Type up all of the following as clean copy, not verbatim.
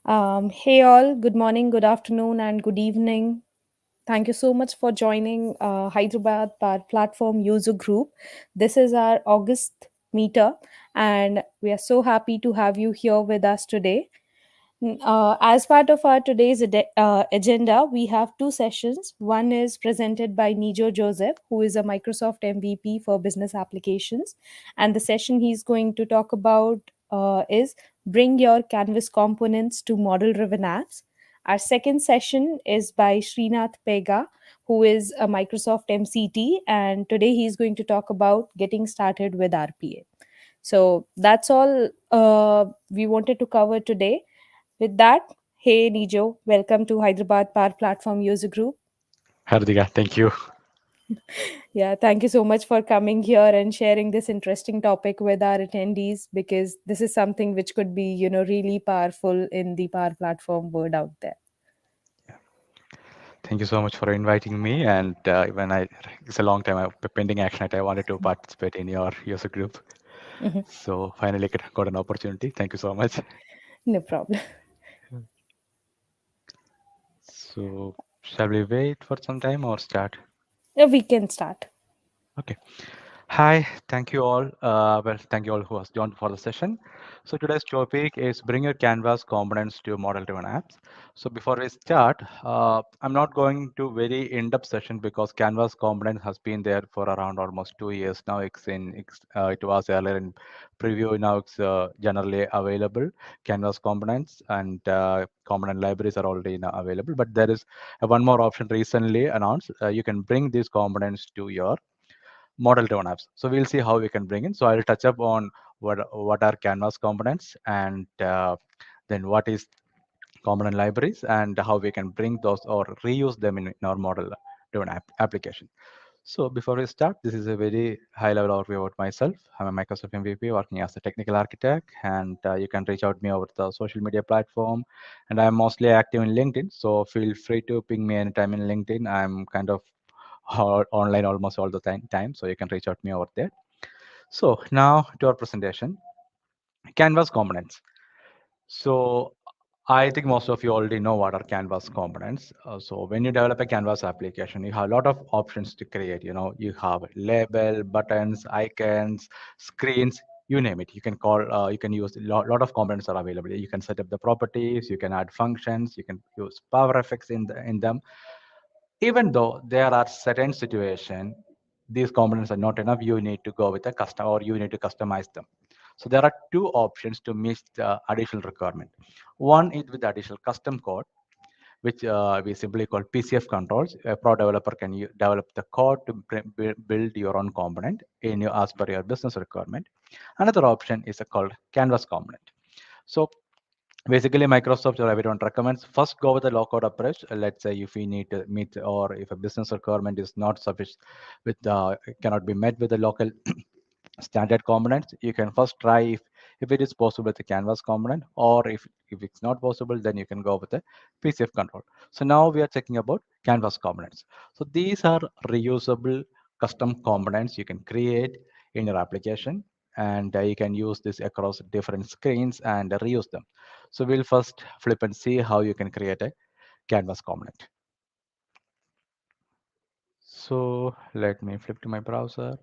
Hey all, good morning, good afternoon, and good evening. Thank you so much for joining Hyderabad Platform User Group. This is our August meetup, and we are so happy to have you here with us today. As part of our today's agenda, we have two sessions. One is presented by Nijo Joseph, who is a Microsoft MVP for business applications. And the session he's going to talk about is Bring Your Canvas Components to Model Driven Apps. Our second session is by Srinath Pega, who is a Microsoft MCT. And today he's going to talk about getting started with RPA. So that's all we wanted to cover today. With that, hey Nijo, welcome to Hyderabad Power Platform User Group. Hardika, thank you. Yeah, thank you so much for coming here and sharing this interesting topic with our attendees because this is something which could be, really powerful in the Power Platform world out there. Thank you so much for inviting me. And it's a long time, pending action that I wanted to participate in your user group. Mhm. So finally got an opportunity. Thank you so much. No problem. So shall we wait for some time or start? We can start. Okay. Hi, thank you all. Thank you all who has joined for the session. So today's topic is bring your Canvas components to model-driven apps. So before we start, I'm not going to very in-depth session because Canvas component has been there for around almost 2 years now. It was earlier in preview. Now it's generally available. Canvas components and component libraries are already now available. But there is one more option recently announced. You can bring these components to your model driven apps. So we'll see how we can bring in. So I'll touch up on what are Canvas components and then what is component libraries and how we can bring those or reuse them in our model driven application. So before we start, this is a very high level overview about myself. I'm a Microsoft MVP working as a technical architect, and you can reach out to me over the social media platform. And I'm mostly active in LinkedIn, so feel free to ping me anytime in LinkedIn. I'm kind of online almost all the time, so you can reach out to me over there. So now to our presentation, Canvas components. So I think most of you already know what are Canvas components. So when you develop a Canvas application, you have a lot of options to create. You have label, buttons, icons, screens, you name it. You can use lot of components are available. You can set up the properties, you can add functions, you can use power effects in them. Even though there are certain situation, these components are not enough, you need to go with a custom or you need to customize them. So there are two options to meet the additional requirement. One is with additional custom code, which we simply call PCF controls. A pro developer can develop the code to build your own component as per your business requirement. Another option is called Canvas component. So basically, Microsoft or everyone recommends first go with the low code approach. Let's say if we need to meet or if a business requirement is not sufficient cannot be met with the local standard components, you can first try if it is possible with the canvas component, or if it's not possible, then you can go with the PCF control. So now we are checking about canvas components. So these are reusable custom components you can create in your application, and you can use this across different screens and reuse them. So we'll first flip and see how you can create a canvas component. So let me flip to my browser.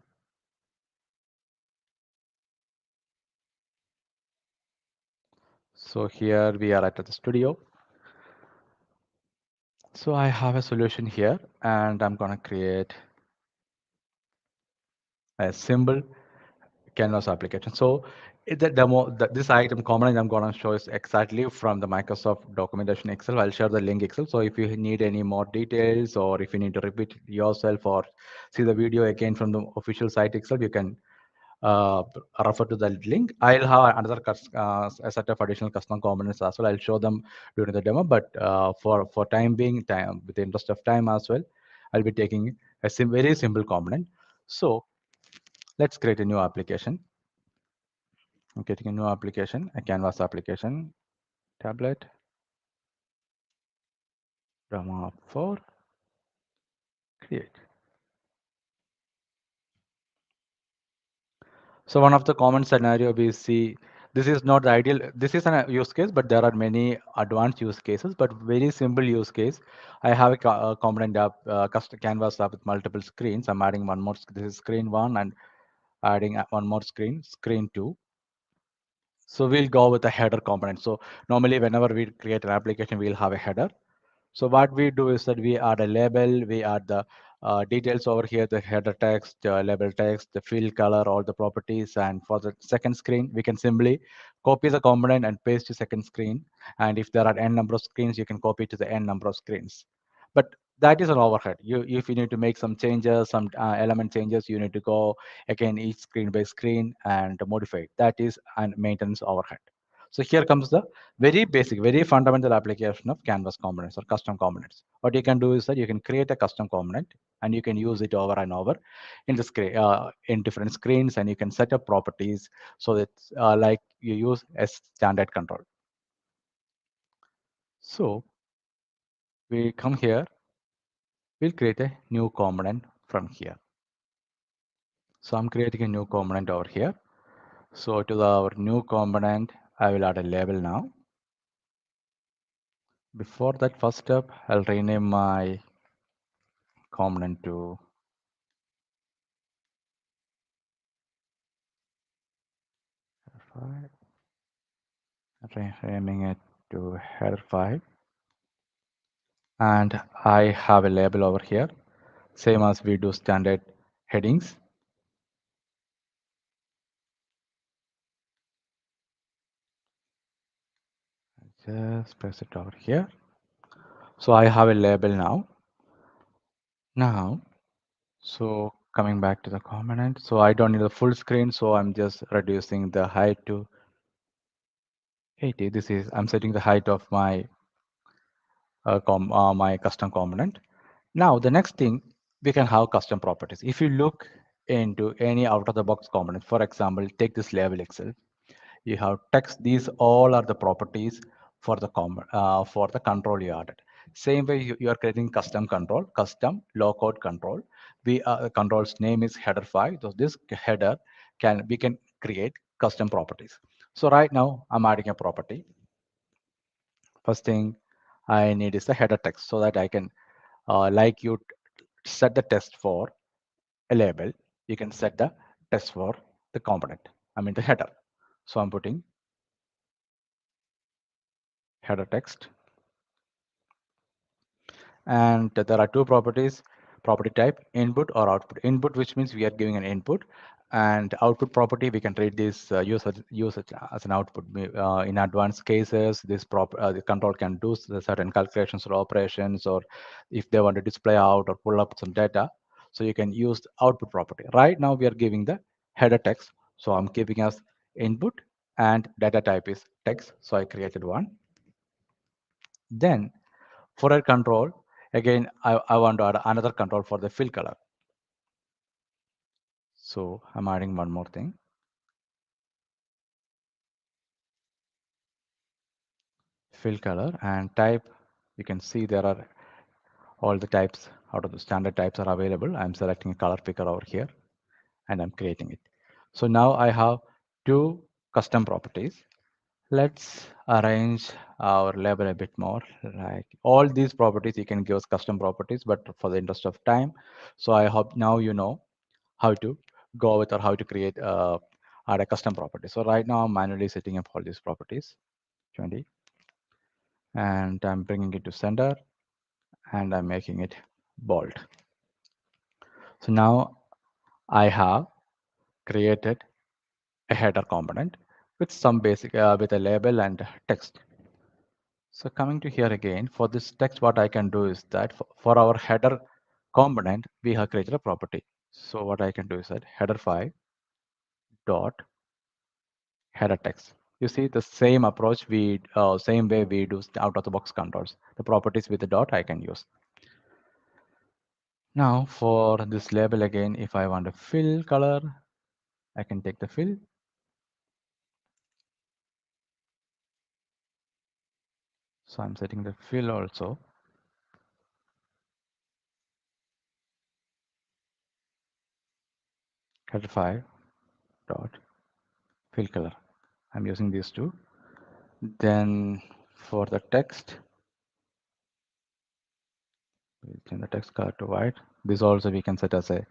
So here we are at the studio. So I have a solution here, and I'm going to create a simple canvas application. So the demo, this item component I'm going to show is exactly from the Microsoft documentation Excel. I'll share the link Excel. So if you need any more details, or if you need to repeat yourself or see the video again from the official site Excel, you can uh, refer to the link. I'll have another a set of additional custom components as well. I'll show them during the demo, but for time being, with the interest of time as well, I'll be taking a very simple component. So let's create a new application. I'm getting a new application, a Canvas application, tablet, Rama 4, create. So one of the common scenario we see, This is not the ideal. This is an use case, but there are many advanced use cases. But very simple use case. I have a component app, custom canvas app with multiple screens. I'm adding one more. This is screen one, and adding one more screen, screen two. So we'll go with the header component. So normally, whenever we create an application, we'll have a header. So what we do is that we add a label, we add the details over here, the header text, label text, the field color, all the properties. And for the second screen, we can simply copy the component and paste to second screen. And if there are n number of screens, you can copy to the n number of screens. But that is an overhead. If you need to make some changes, some element changes, you need to go again each screen by screen and modify it. That is an maintenance overhead. So here comes the very basic, very fundamental application of Canvas components or custom components. What you can do is that you can create a custom component and you can use it over and over in the screen, in different screens, and you can set up properties so that like you use a standard control. So we come here, we'll create a new component from here. So I'm creating a new component over here. So to our new component, I will add a label now. Before that first step, I'll rename my component to renaming it to header 5, and I have a label over here, same as we do standard headings. Just press it over here. So I have a label now. So coming back to the component, so I don't need the full screen, so I'm just reducing the height to 80. This is, I'm setting the height of my my custom component. Now, the next thing, we can have custom properties. If you look into any out-of-the-box component, for example, take this label Excel, you have text. These all are the properties for the for the control you added. Same way you are creating custom control, custom low-code control. Control's name is header 5. So this header we can create custom properties. So right now I'm adding a property. First thing I need is the header text so that I can, like you set the test for a label, you can set the test for the component, I mean the header. So I'm putting header text, and there are two properties, property type, input or output. Input, which means we are giving an input, and output property, we can treat this use it as an output. In advanced cases, the control can do certain calculations or operations, or if they want to display out or pull up some data, so you can use the output property. Right now we are giving the header text, so I'm keeping as input, and data type is text, so I created one. Then for a control, again, I want to add another control for the fill color. So I'm adding one more thing. Fill color and type. You can see there are all the types out of the standard types are available. I'm selecting a color picker over here and I'm creating it. So now I have two custom properties. Let's arrange our label a bit more. Like all these properties, you can give us custom properties, but for the interest of time, so I hope now you know how to go with or how to create add a custom property. So right now I'm manually setting up all these properties, 20, and I'm bringing it to center and I'm making it bold. So now I have created a header component with some basic with a label and text. So coming to here again, for this text, what I can do is that for our header component, we have created a property. So what I can do is that header 5 dot header text. You see the same approach, same way we do out of the box controls. The properties with the dot I can use. Now for this label again, if I want to fill color, I can take the fill. So I'm setting the fill also. Header 5 dot fill color. I'm using these two. Then for the text, we'll change the text color to white. This also we can set as a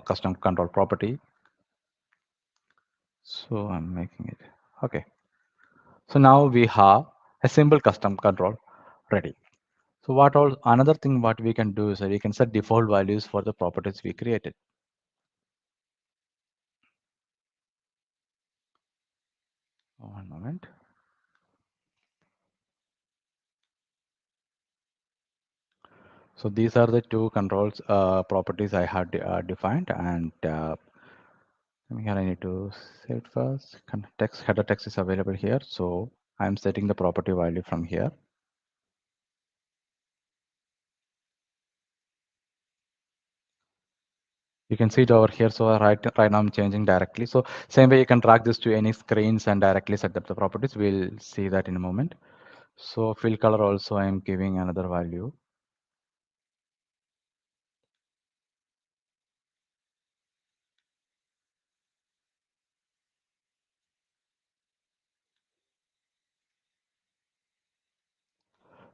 custom control property. So I'm making it. Okay. So now we have a simple custom control ready. So what all another thing what we can do is that we can set default values for the properties we created. One moment. So these are the two controls properties I had defined, and here I need to save it first. Text header text is available here, so I'm setting the property value from here. You can see it over here. So right now I'm changing directly. So same way you can drag this to any screens and directly set up the properties. We'll see that in a moment. So fill color also I'm giving another value.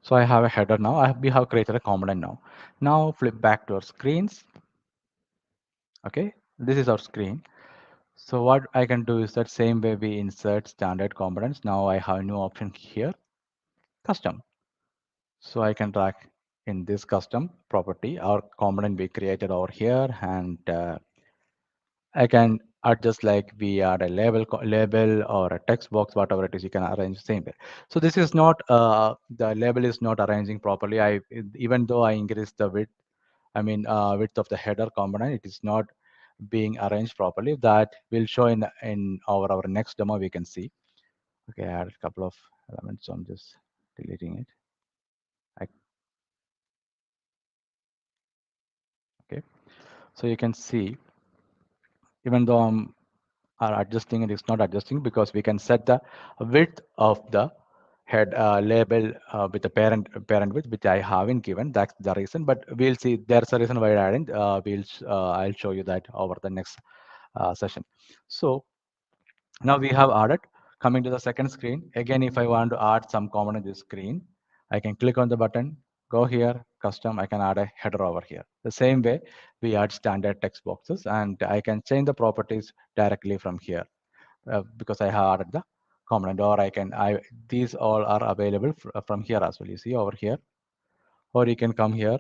So I have a header now. We have created a component now. Now flip back to our screens. Okay, this is our screen. So what I can do is that same way we insert standard components. Now I have a new option here, custom. So I can drag in this custom property, our component we created over here, and I can adjust like we add a label or a text box, whatever it is, you can arrange the same way. So this is not the label is not arranging properly. Even though I increase the width, width of the header component, it is not being arranged properly. That will show in our next demo. We can see. Okay, I added a couple of elements, so I'm just deleting it. I, okay, so you can see even though I'm are adjusting, it is not adjusting because we can set the width of the head label with the parent width, which I haven't given. That's the reason, but we'll see. There's a reason why I didn't. I'll show you that over the next session. So now we have added. Coming to the second screen, again, if I want to add some comment in this screen, I can click on the button, go here, custom, I can add a header over here. The same way we add standard text boxes, and I can change the properties directly from here because I have added the component, or these all are available from here as well. You see over here, or you can come here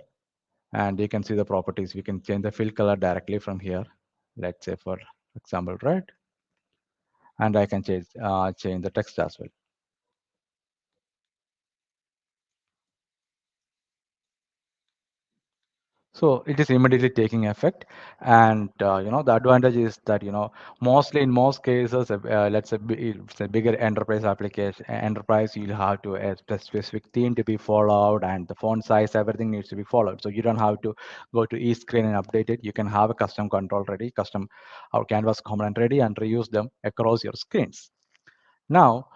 and you can see the properties. We can change the fill color directly from here. Let's say for example, red, and I can change the text as well. So it is immediately taking effect, and the advantage is that mostly in most cases, let's say it's a bigger enterprise application, enterprise, you'll have to a specific theme to be followed, and the font size, everything needs to be followed. So you don't have to go to each screen and update it. You can have a custom control ready, custom or canvas component ready, and reuse them across your screens. Now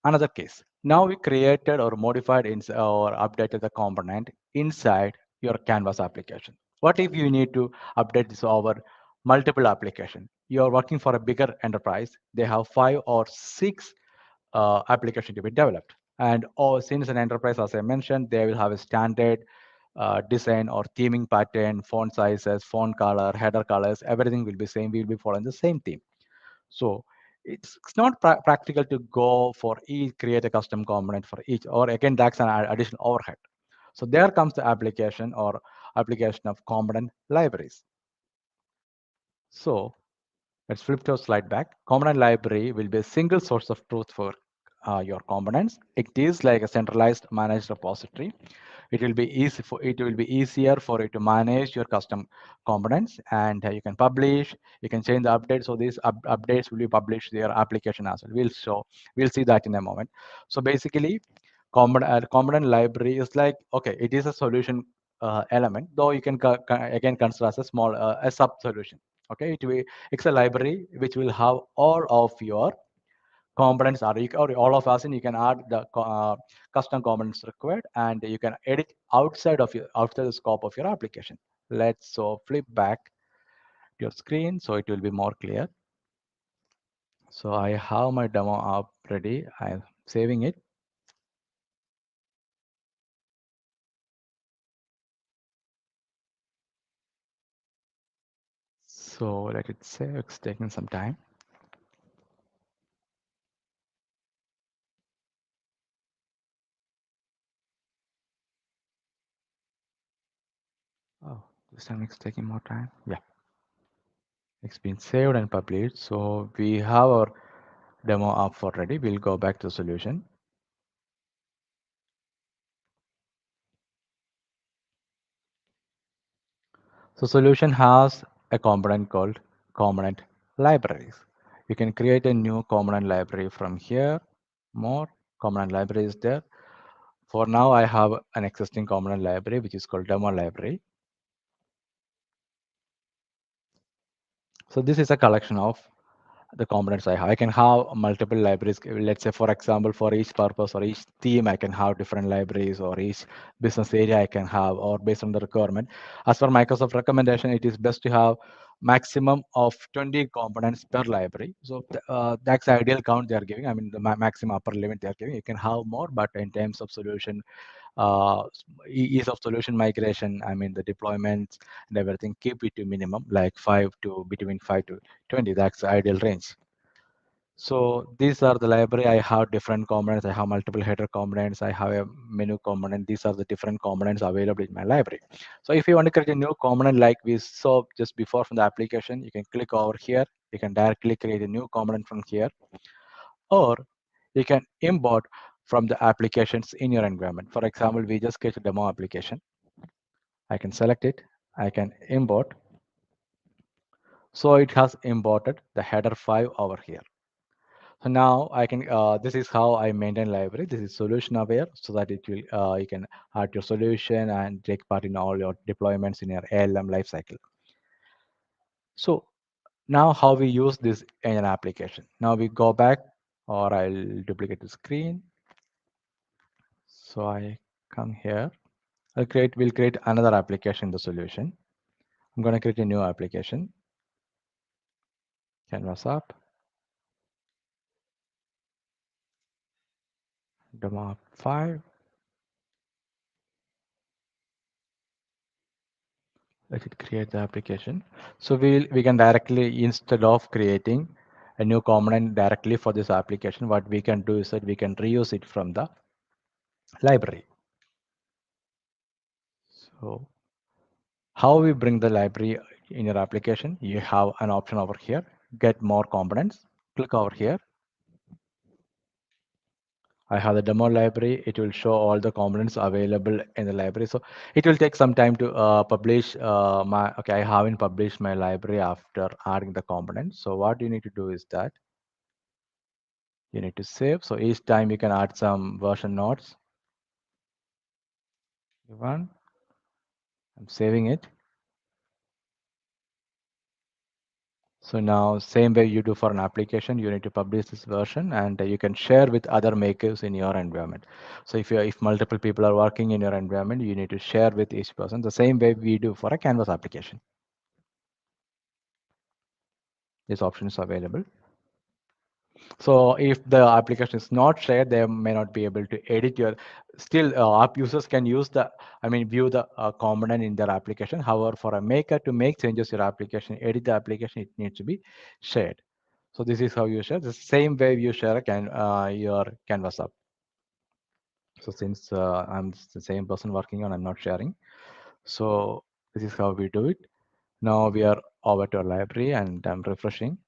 another case. Now we created or modified or updated the component inside your Canvas application. What if you need to update this over multiple application? You're working for a bigger enterprise. They have 5 or 6 application to be developed. And since an enterprise, as I mentioned, they will have a standard design or theming pattern, font sizes, font color, header colors, everything will be same. We'll be following the same theme. So it's not practical to go for each, create a custom component for each, or again, that's an additional overhead. So there comes the application or application of component libraries. So let's flip to a slide back. Component library will be a single source of truth for your components. It is like a centralized managed repository. It will be easier for you to manage your custom components, and you can publish, you can change the updates. So these updates will be published to your application as well. We'll see that in a moment. So basically, component library is like, okay, it is a solution element, though you can again consider as a small a sub solution. Okay, it's a library which will have all of your components, or all of us, and you can add the custom components required, and you can edit outside the scope of your application. Let's flip back to your screen so it will be more clear. So I have my demo app ready. I'm saving it. So let it save. It's taking some time. Oh, this time it's taking more time. Yeah, it's been saved and published. So we have our demo app already. We'll go back to solution. So solution has a component called component libraries. You can create a new component library from here. More component library is there. For now, I have an existing component library, which is called demo library. So this is a collection of the components I have. I can have multiple libraries. Let's say, for example, for each purpose or each theme, I can have different libraries, or each business area I can have, or based on the requirement. As for Microsoft recommendation, it is best to have maximum of 20 components per library. So that's the ideal count they are giving. I mean, the maximum upper limit they are giving. You can have more, but in terms of solution, uh, ease of solution migration, I mean, the deployments and everything, keep it to minimum, like 5 to between 5 to 20. That's the ideal range. So these are the library. I have different components. I have multiple header components. I have a menu component. These are the different components available in my library. So if you want to create a new component like we saw just before from the application, you can click over here. You can directly create a new component from here, or you can import from the applications in your environment. For example, we just create a demo application. I can select it. I can import. So it has imported the header 5 over here. So now I can, this is how I maintain library. This is solution aware, so that it will, you can add your solution and take part in all your deployments in your ALM lifecycle. So now how we use this in an application. Now we go back, or I'll duplicate the screen. So I come here. We'll create another application in the solution. I'm going to create a new application, Canvas app, demo app 5. Let it create the application. So we can directly, instead of creating a new component directly for this application, what we can do is that we can reuse it from the library. So how we bring the library in your application, you have an option over here, get more components. Click over here. I have the demo library. It will show all the components available in the library. So it will take some time to publish okay, I haven't published my library after adding the components. So what you need to do is that you need to save. So each time you can add some version notes. One, I'm saving it. So now, same way you do for an application, you need to publish this version, and you can share with other makers in your environment. So if multiple people are working in your environment, you need to share with each person the same way we do for a Canvas application. This option is available. So if the application is not shared, they may not be able to edit your. Still, app users can use the, I mean, view the component in their application. However, for a maker to make changes to your application, edit the application, it needs to be shared. So this is how you share. The same way you share your Canvas app. So since I'm the same person working on, I'm not sharing. So this is how we do it. Now we are over to our library, and I'm refreshing.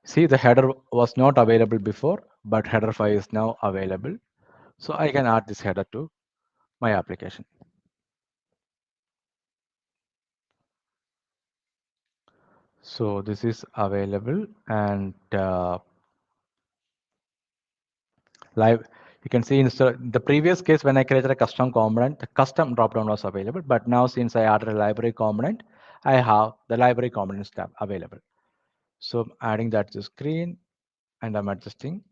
See, the header was not available before, but header 5 is now available. So I can add this header to my application. So this is available, and live. You can see in the previous case when I created a custom component, the custom dropdown was available. But now since I added a library component, I have the library components tab available. So I'm adding that to screen, and I'm adjusting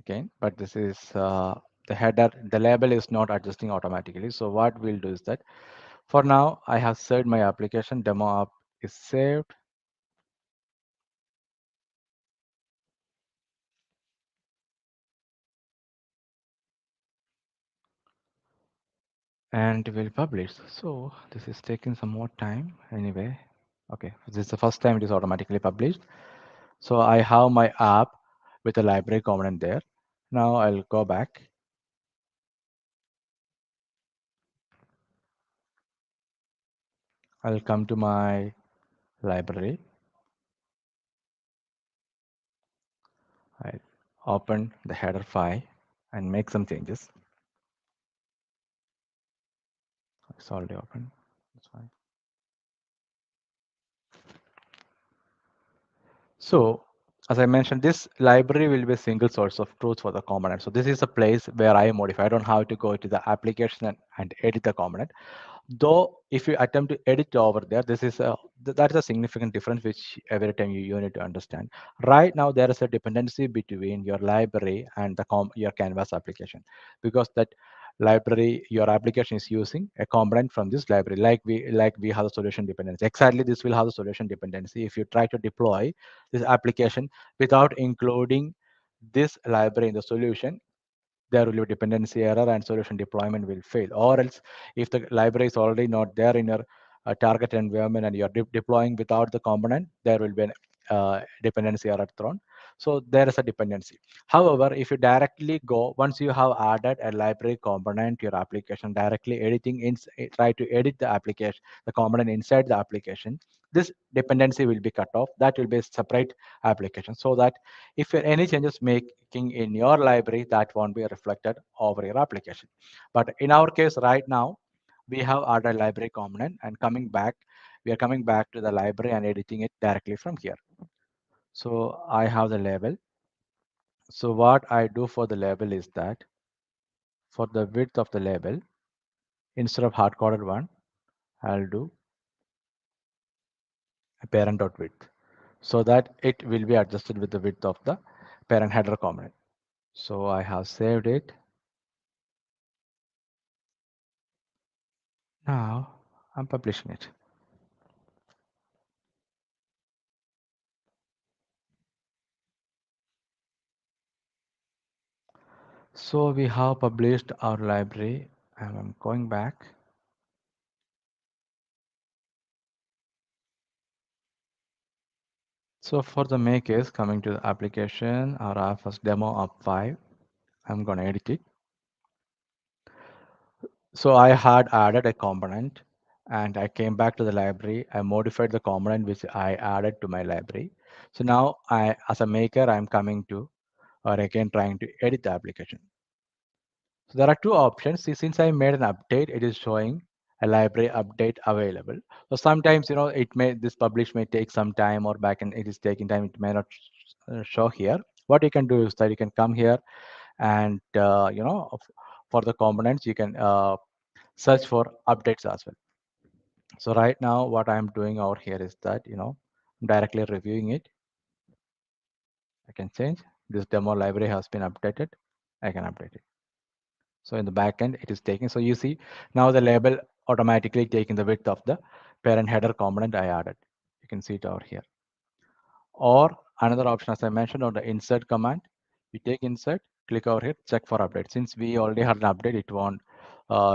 again. But this is the header. The label is not adjusting automatically. So what we'll do is that for now, I have saved my application. Demo app is saved. and will publish. So this is taking some more time anyway. Okay, this is the first time it is automatically published. So I have my app with a library component there. Now I'll go back. I'll come to my library. I'll open the header file and make some changes. It's already open. That's fine. So as I mentioned, this library will be a single source of truth for the component. So this is a place where I modify. I don't have to go to the application and edit the component. Though if you attempt to edit over there, this is a that's a significant difference which every time you need to understand. Right now there is a dependency between your library and your Canvas application, because that library your application is using a component from this library, like we have a solution dependency. Exactly, this will have a solution dependency. If you try to deploy this application without including this library in the solution, there will be dependency error and solution deployment will fail. Or else, if the library is already not there in your target environment and you're deploying without the component, there will be an dependency error thrown. So there is a dependency. However, if you directly go, once you have added a library component to your application, directly editing try to edit the application, the component inside the application, this dependency will be cut off. That will be a separate application, so that if any changes making in your library, that won't be reflected over your application. But in our case right now, we have added library component and we are coming back to the library and editing it directly from here. So I have the label. So what I do for the label is that for the width of the label, instead of hard coded one, I'll do a parent dot width, so that it will be adjusted with the width of the parent header component. So I have saved it. Now I'm publishing it. So we have published our library, and I'm going back. So for the make is coming to the application, our first demo of 5. I'm going to edit it. So I had added a component and I came back to the library. I modified the component which I added to my library. So now as a maker, I'm coming to, or again trying to edit the application. So there are two options. See, since I made an update, it is showing a library update available. So sometimes, it may, this publish may take some time, or back and it is taking time. It may not show here. What you can do is that you can come here and, for the components, you can search for updates as well. So right now, what I'm doing over here is that, I'm directly reviewing it. I can change this demo library has been updated. I can update it. So in the backend, it is taking. So you see now the label automatically taking the width of the parent header component I added. You can see it over here. Or another option, as I mentioned, on the insert command, you take insert, click over here, check for update. Since we already had an update, it won't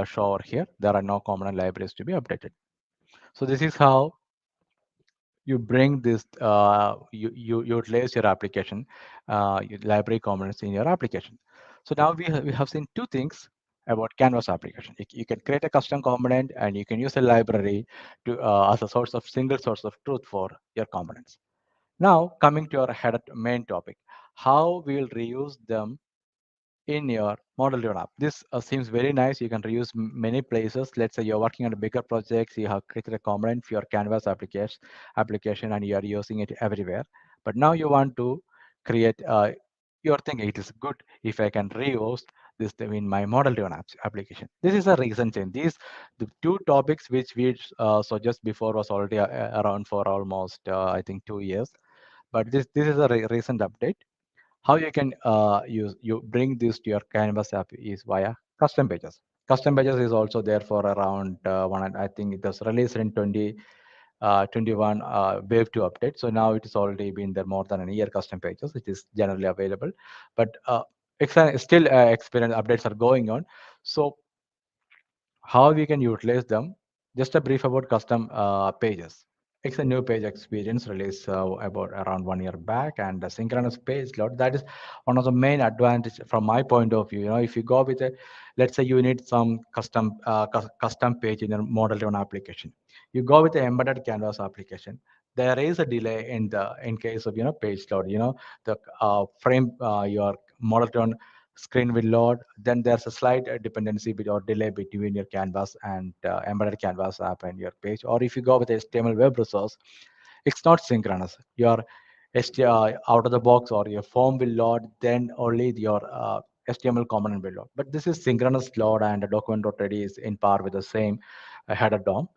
show over here. There are no component libraries to be updated. So this is how you bring this, you utilize your application, your library components in your application. So now we have seen two things about Canvas application. You can create a custom component and you can use a library to as a source of single source of truth for your components. Now coming to our head main topic, how we will reuse them in your model driven app. This seems very nice. You can reuse many places. Let's say you're working on a bigger projects, you have created a component for your Canvas application and you are using it everywhere. But now you want to create, you're thinking it is good if I can reuse this in my model driven apps application. This is a recent change. These the two topics which we saw just before was already around for almost I think 2 years. But this is a recent update. How you can use you bring this to your Canvas app is via custom pages. Custom pages is also there for around one. I think it was released in 2021 wave 2 update. So now it has already been there more than a year. Custom pages, it is generally available, but still experience updates are going on. So how we can utilize them. Just a brief about custom pages. It's a new page experience released about around 1 year back, and the synchronous page load, that is one of the main advantage from my point of view. If you go with a, let's say you need some custom page in your model driven application, you go with the embedded canvas application. There is a delay in the in case of page load. The frame your model driven screen will load, then there's a slight dependency or delay between your canvas and embedded canvas app and your page. Or if you go with HTML web resource, it's not synchronous. Your out of the box or your form will load, then only your HTML component will load. But this is synchronous load, and the document.ready is in par with the same header DOM.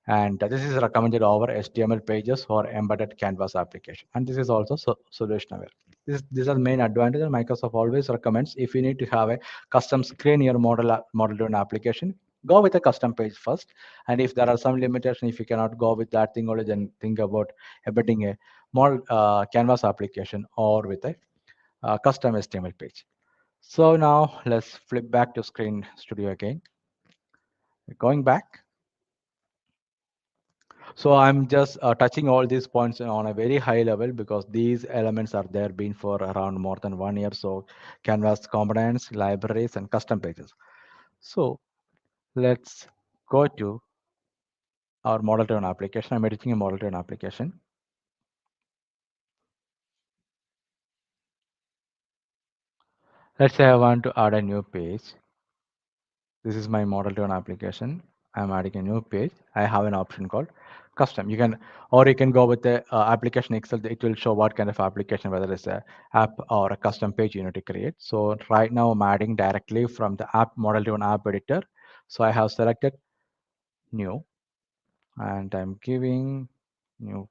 And this is recommended over HTML pages or embedded canvas application. And this is also solution aware. These are the main advantages. Microsoft always recommends, if you need to have a custom screen in your model driven application, go with a custom page first. And if there are some limitation, if you cannot go with that thing only, then think about embedding a model canvas application or with a custom HTML page. So now let's flip back to Screen Studio again. Going back. So I'm just touching all these points on a very high level because these elements are there been for around more than 1 year. So Canvas components, libraries, and custom pages. So let's go to our model driven application. I'm editing a model driven application. Let's say I want to add a new page. This is my model driven application. I'm adding a new page. I have an option called custom. You can go with the application Excel. It will show what kind of application, whether it's a app or a custom page you need to create. So right now I'm adding directly from the app model driven app editor. So I have selected new, and I'm giving new.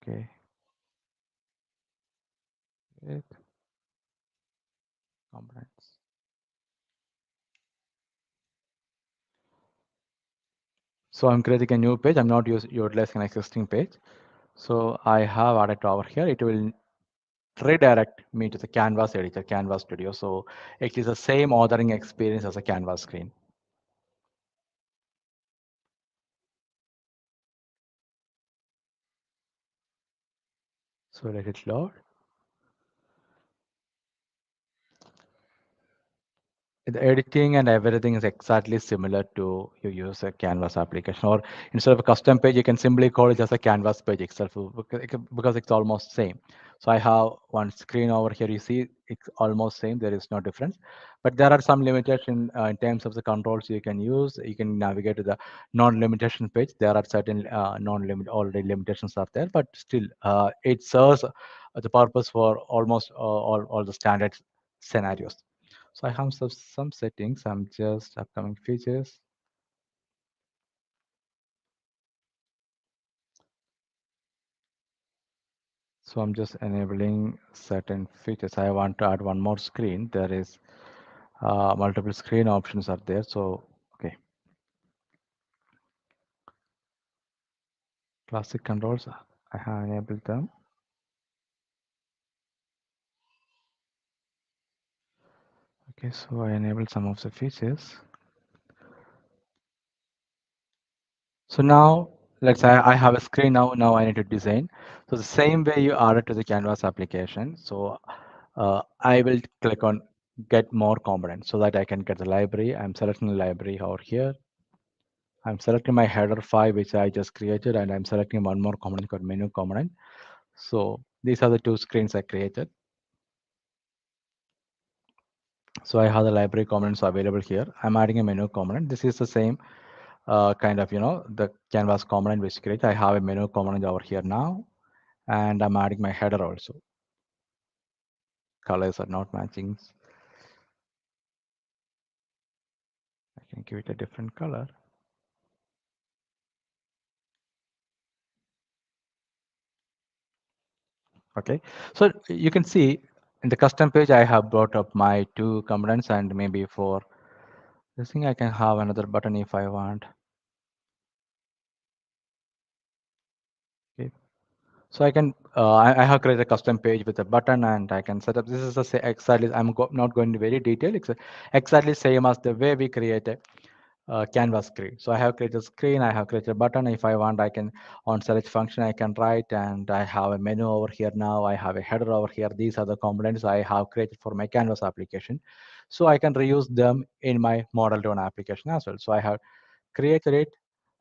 Okay. It components. So I'm creating a new page. I'm not utilizing an existing page. So I have added over here. It will redirect me to the Canvas editor, Canvas Studio. So it is the same authoring experience as a Canvas screen. So let it load. The editing and everything is exactly similar to you use a Canvas application, or instead of a custom page, you can simply call it just a Canvas page itself because it's almost same. So I have one screen over here. You see, it's almost same. There is no difference, but there are some limitation in terms of the controls you can use. You can navigate to the non-limitation page. There are certain non-limit already limitations are there, but still it serves the purpose for almost all the standard scenarios. So I have some settings. I'm just upcoming features. So I'm just enabling certain features. I want to add one more screen. There is multiple screen options are there. So, okay. Classic controls, I have enabled them. Okay, so I enabled some of the features. So now let's say I have a screen now. Now I need to design. So the same way you add it to the Canvas application. So I will click on get more components so that I can get the library. I'm selecting the library over here. I'm selecting my header file, which I just created, and I'm selecting one more component called menu component. So these are the two screens I created. So I have the library components available here. I'm adding a menu component. This is the same kind of, the Canvas component which create. I have a menu component over here now, and I'm adding my header also. Colors are not matching. I can give it a different color. Okay, so you can see in the custom page, I have brought up my two components, and maybe for this thing, I can have another button if I want. Okay, So I can I have created a custom page with a button, and I can set up. This is the exactly. Not going into very detail. It's exactly same as the way we create a canvas screen. So I have created a screen. I have created a button. If I want, I can on select function I can write, and I have a menu over here now. I have a header over here. These are the components I have created for my canvas application. So I can reuse them in my model-driven application as well. So I have created it.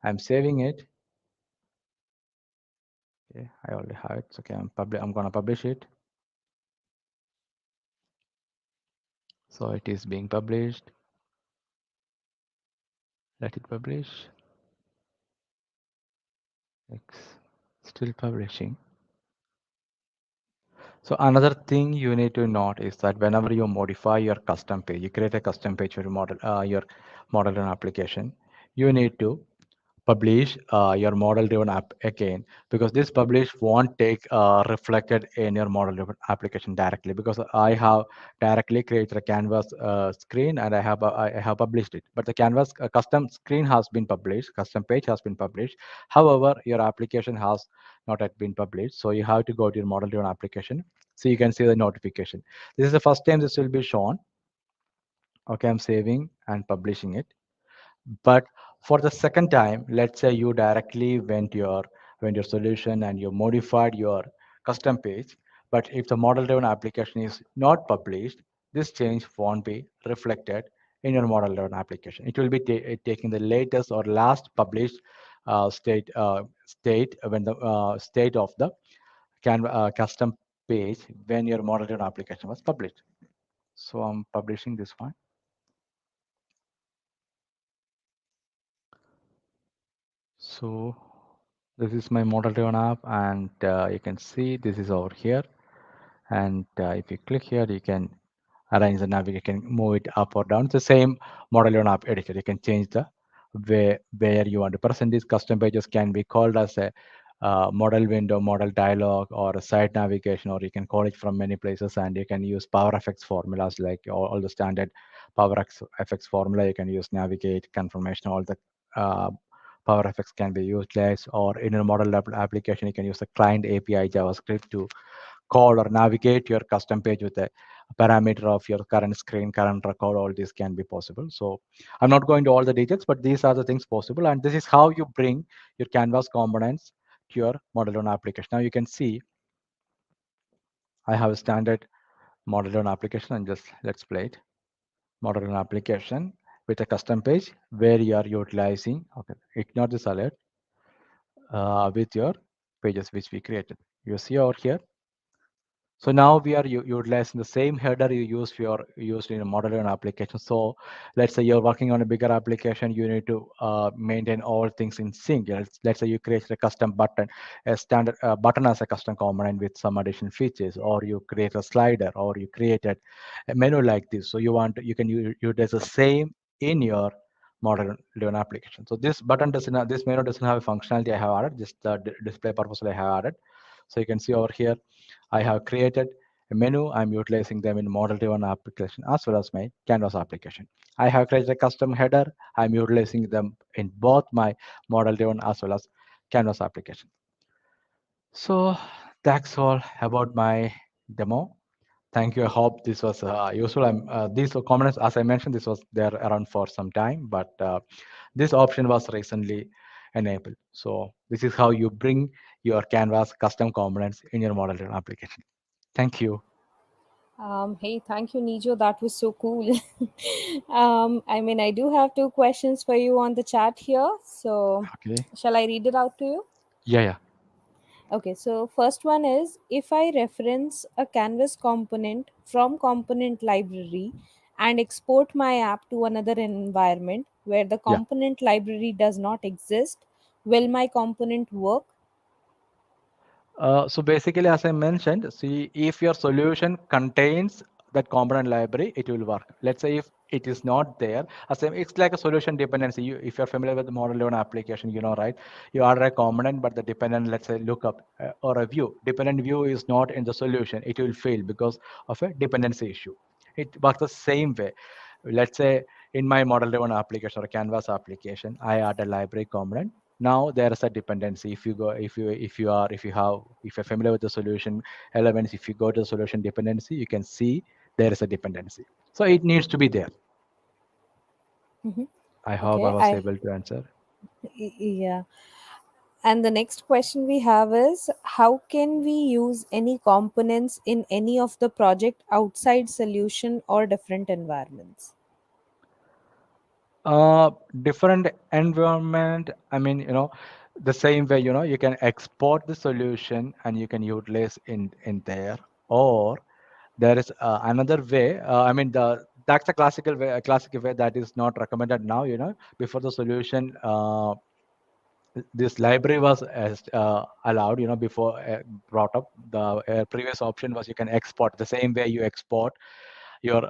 I'm saving it. Okay, I already have it. So, okay, I'm gonna publish it. So it is being published. Let it publish. X still publishing. So another thing you need to note is that whenever you modify your custom page, you create a custom page for your model and application, you need to publish your model driven app again, because this publish won't take reflected in your model driven application directly, because I have directly created a canvas screen, and I have published it, but the canvas custom screen has been published, custom page has been published. However, your application has not yet been published, so you have to go to your model driven application, so you can see the notification. This is the first time this will be shown. Okay, I'm saving and publishing it. But for the second time, let's say you directly went your solution and you modified your custom page. But if the model-driven application is not published, this change won't be reflected in your model-driven application. It will be taking the latest or last published state when the state of the custom page when your model-driven application was published. So I'm publishing this one. So this is my model driven app, and you can see this is over here. And if you click here, you can arrange the navigation, you can move it up or down. It's the same model driven app editor. You can change the where you want to present these custom pages. Can be called as a model window, model dialog, or a site navigation, or you can call it from many places. And you can use power effects formulas like all the standard effects formula. You can use navigate, confirmation, all the uh, power effects can be utilized. Or in a model application, you can use the client API JavaScript to call or navigate your custom page with a parameter of your current screen, current record. All these can be possible. So I'm not going to all the details, but these are the things possible. And this is how you bring your Canvas components to your model-driven application. Now you can see I have a standard model-driven application, and just let's play it. Model-driven application with a custom page where you are utilizing, okay, ignore this alert, with your pages which we created. You see over here. So now we are utilizing the same header you used in a model and application. So let's say you're working on a bigger application, you need to maintain all things in sync. Let's say you create a custom button, a standard button as a custom component with some additional features, or you create a slider, or you created a menu like this. So you can utilize the same in your model driven application. So this button doesn't have, this menu doesn't have a functionality I have added, just the display purpose I have added. So you can see over here I have created a menu. I'm utilizing them in model-driven application as well as my Canvas application. I have created a custom header. I'm utilizing them in both my model-driven as well as Canvas application. So that's all about my demo. Thank you. I hope this was useful. These components, as I mentioned, this was there around for some time, but this option was recently enabled. So this is how you bring your Canvas custom components in your model-driven application. Thank you. Hey, thank you, Nijo. That was so cool. I mean, I do have two questions for you on the chat here. So, Okay. shall I read it out to you? Yeah, yeah. Okay, so first one is if I reference a Canvas component from component library and export my app to another environment where the Yeah. component library does not exist, will my component work? So basically, as I mentioned, see if your solution contains that component library, it will work. Let's say if it is not there, it's like a solution dependency. If you're familiar with the model-driven application, you know, right? You order a component, but the dependent, let's say, lookup or a view, dependent view is not in the solution. It will fail because of a dependency issue. It works the same way. Let's say in my model-driven application or Canvas application, I add a library component. Now there is a dependency. If you go, if you're familiar with the solution elements, if you go to the solution dependency, you can see there is a dependency. So it needs to be there. Mhm. I hope I Okay, was able to answer. yeah. And the next question we have is, how can we use any components in any of the project outside solution or different environments? Different environment. I mean, the same way, you can export the solution and you can utilize in there, or there is another way. I mean, that's a classical way that is not recommended now. Before the solution, this library was allowed, before brought up. The previous option was you can export the same way you export your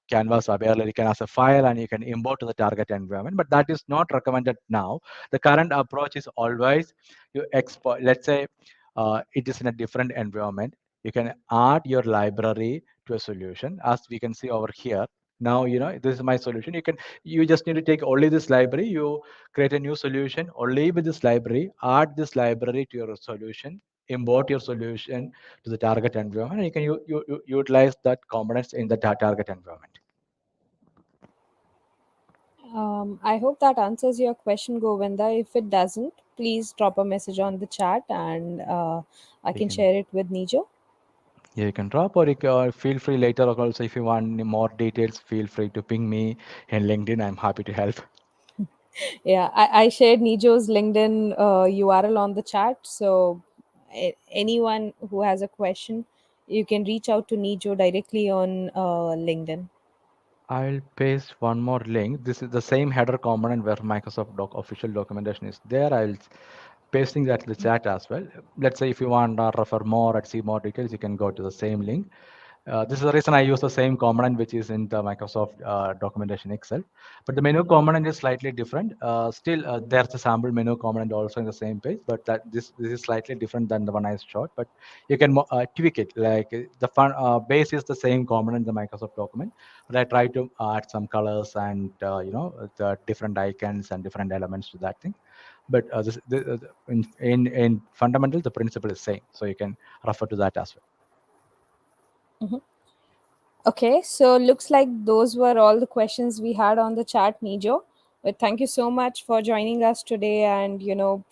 canvas available as a file, and you can import to the target environment, but that is not recommended now. The current approach is always you export. Let's say it is in a different environment, you can add your library to a solution, as we can see over here. Now, this is my solution. You just need to take only this library. You create a new solution only with this library, add this library to your solution, import your solution to the target environment, and you can utilize that components in the target environment. I hope that answers your question, Govinda. If it doesn't, please drop a message on the chat and I You can can, share it with Nijo. yeah, you can drop, or feel free later. Or also, if you want more details, feel free to ping me in LinkedIn. I'm happy to help. Yeah, I shared Nijo's LinkedIn URL on the chat. So, anyone who has a question, you can reach out to Nijo directly on LinkedIn. I'll paste one more link. This is the same header component where Microsoft official documentation is there. I'll pasting that in the chat as well. Let's say if you want to refer more and see more details, you can go to the same link. This is the reason I use the same component which is in the Microsoft documentation itself. But the menu component is slightly different. Still, there's a sample menu component also in the same page, but that this is slightly different than the one I showed. But you can tweak it. Like the base is the same component in the Microsoft document, but I try to add some colors and the different icons and different elements to that thing. But in fundamental, the principle is same. So you can refer to that as well. Mhm. Okay, so looks like those were all the questions we had on the chat, Nijo. But thank you so much for joining us today and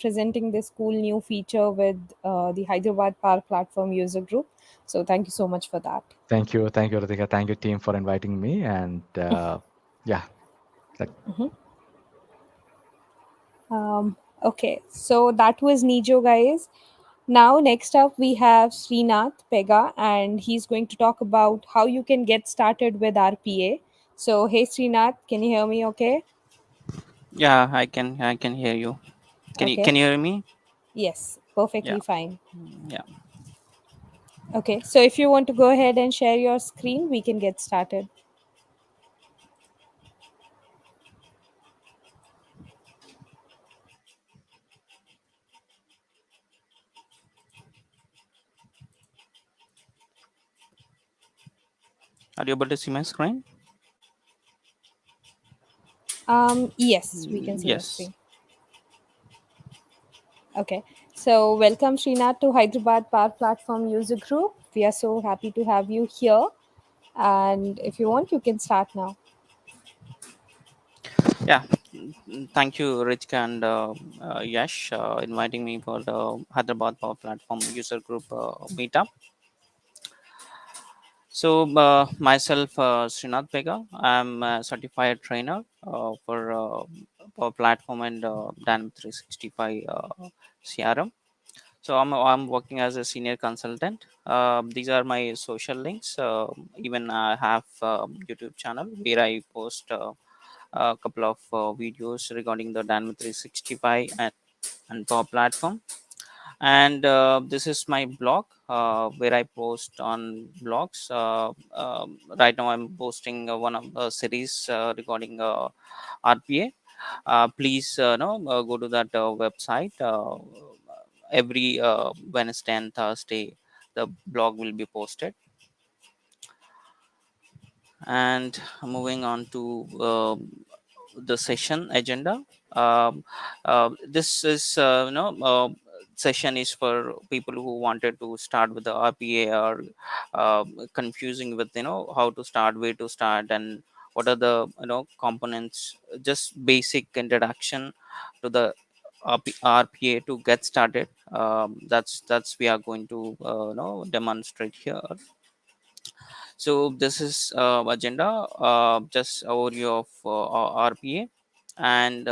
presenting this cool new feature with the Hyderabad Power Platform user group. So thank you so much for that. Thank you, Ritika. Thank you, team, for inviting me. And yeah, that, Okay, so that was Nijo, guys. Now, next up, we have Srinath Pega, and he's going to talk about how you can get started with RPA. So, hey, Srinath, can you hear me okay? Yeah, I can hear you. Can you Okay, can you hear me? yes, Yeah. perfectly fine. Yeah. Okay, so if you want to go ahead and share your screen, we can get started. Are you able to see my screen? Yes, we can see your Yes. screen. Okay, so welcome Srinath to Hyderabad Power Platform User Group. We are so happy to have you here. And if you want, you can start now. Yeah. Thank you, Ritika and Yash, inviting me for the Hyderabad Power Platform User Group meetup. So, myself, Srinath Pega, I'm a certified trainer for Power Platform and Dynamics 365 CRM. So I'm working as a senior consultant. These are my social links. Even I have YouTube channel where I post a couple of videos regarding the Dynamics 365 and Power Platform. And this is my blog where I post on blogs. Right now, I'm posting one of the series regarding RPA. Please go to that website every Wednesday and Thursday. The blog will be posted. And moving on to the session agenda. Um, this is session is for people who wanted to start with the RPA, or confusing with how to start, where to start, and what are the components. Just basic introduction to the RPA to get started. That's we are going to demonstrate here. So this is agenda, just overview of RPA and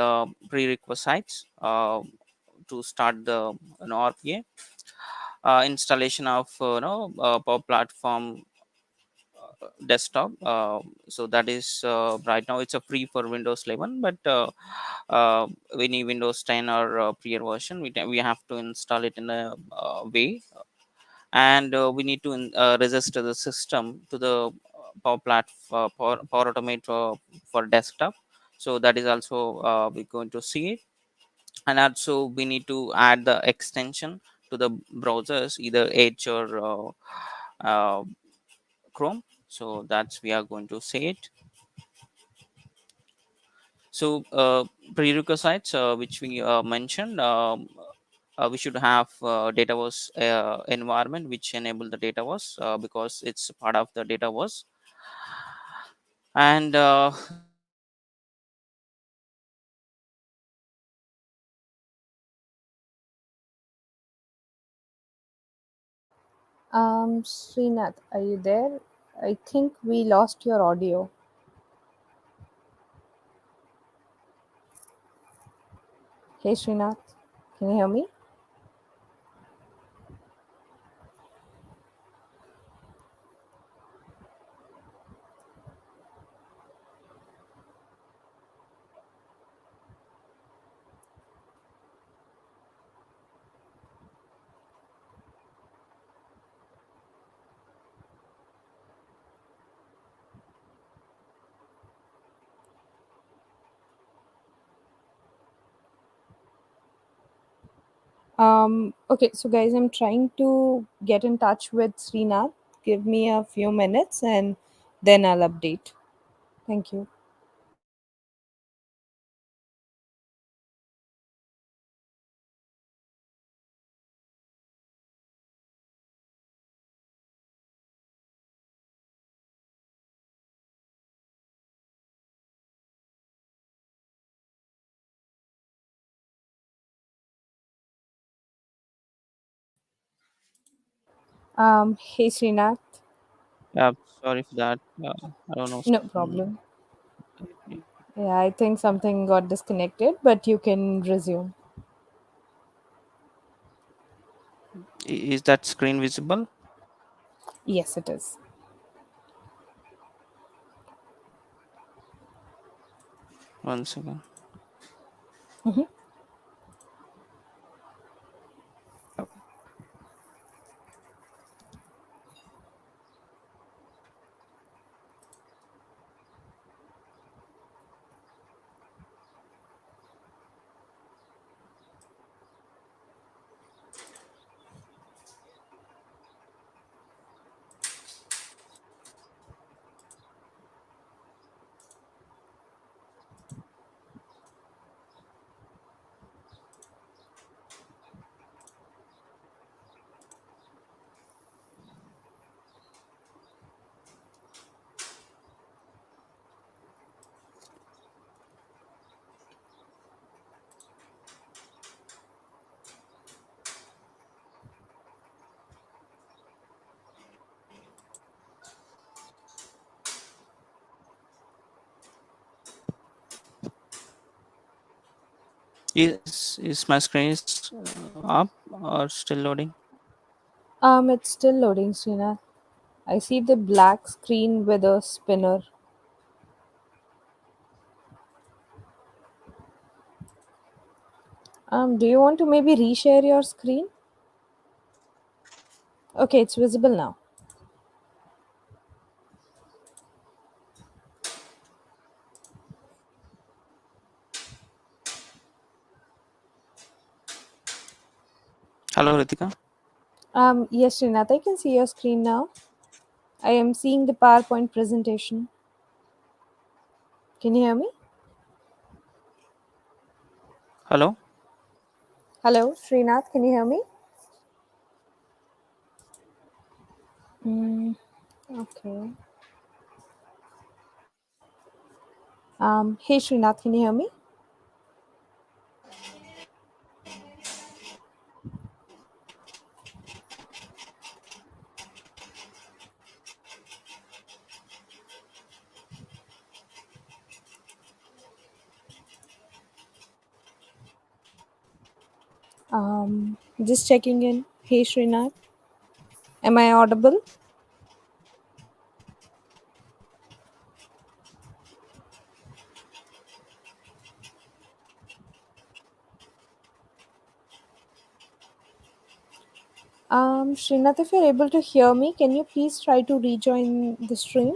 prerequisites to start the RPA. Installation of Power Platform desktop. So that is right now it's a free for Windows 11, but we need Windows 10 or prior version. We have to install it in a way, and we need to register the system to the Power Automate for desktop. So that is also we're going to see it. And also we need to add the extension to the browsers, either Edge or Chrome. So that's we are going to see it. So prerequisites which we mentioned, we should have Dataverse environment which enable the Dataverse, because it's part of the Dataverse. And then we need to Srinath, are you there? I think we lost your audio. Hey, Srinath, can you hear me? Okay, so guys, I'm trying to get in touch with Srinath. Give me a few minutes and then I'll update. Thank you. Hey, Srinath. yeah, sorry for that. I don't know No something. problem. Yeah, I think something got disconnected, but you can resume. Is that screen visible? Yes, it is. One second. Mhm. Is my screen is up or still loading? It's still loading, Srinath. I see the black screen with a spinner. Do you want to maybe reshare your screen? Okay, it's visible now. Hello, Ritika. Yes, Srinath, I can see your screen now. I am seeing the PowerPoint presentation. Can you hear me? Hello. Hello, Srinath, can you hear me? Mm, okay. Hey, Srinath, can you hear me? Just checking in. Hey, Srinath, am I audible? Srinath, if you're able to hear me, can you please try to rejoin the stream?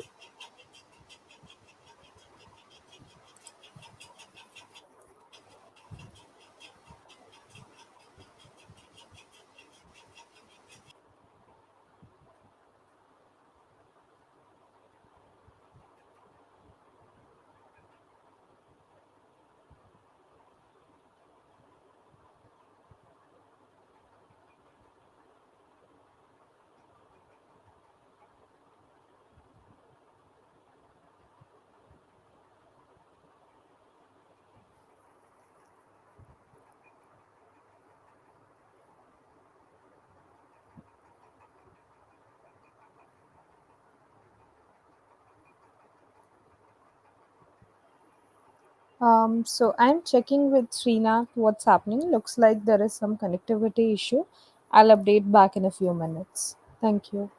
So I'm checking with Srinath what's happening. Looks like there is some connectivity issue. I'll update back in a few minutes. Thank you.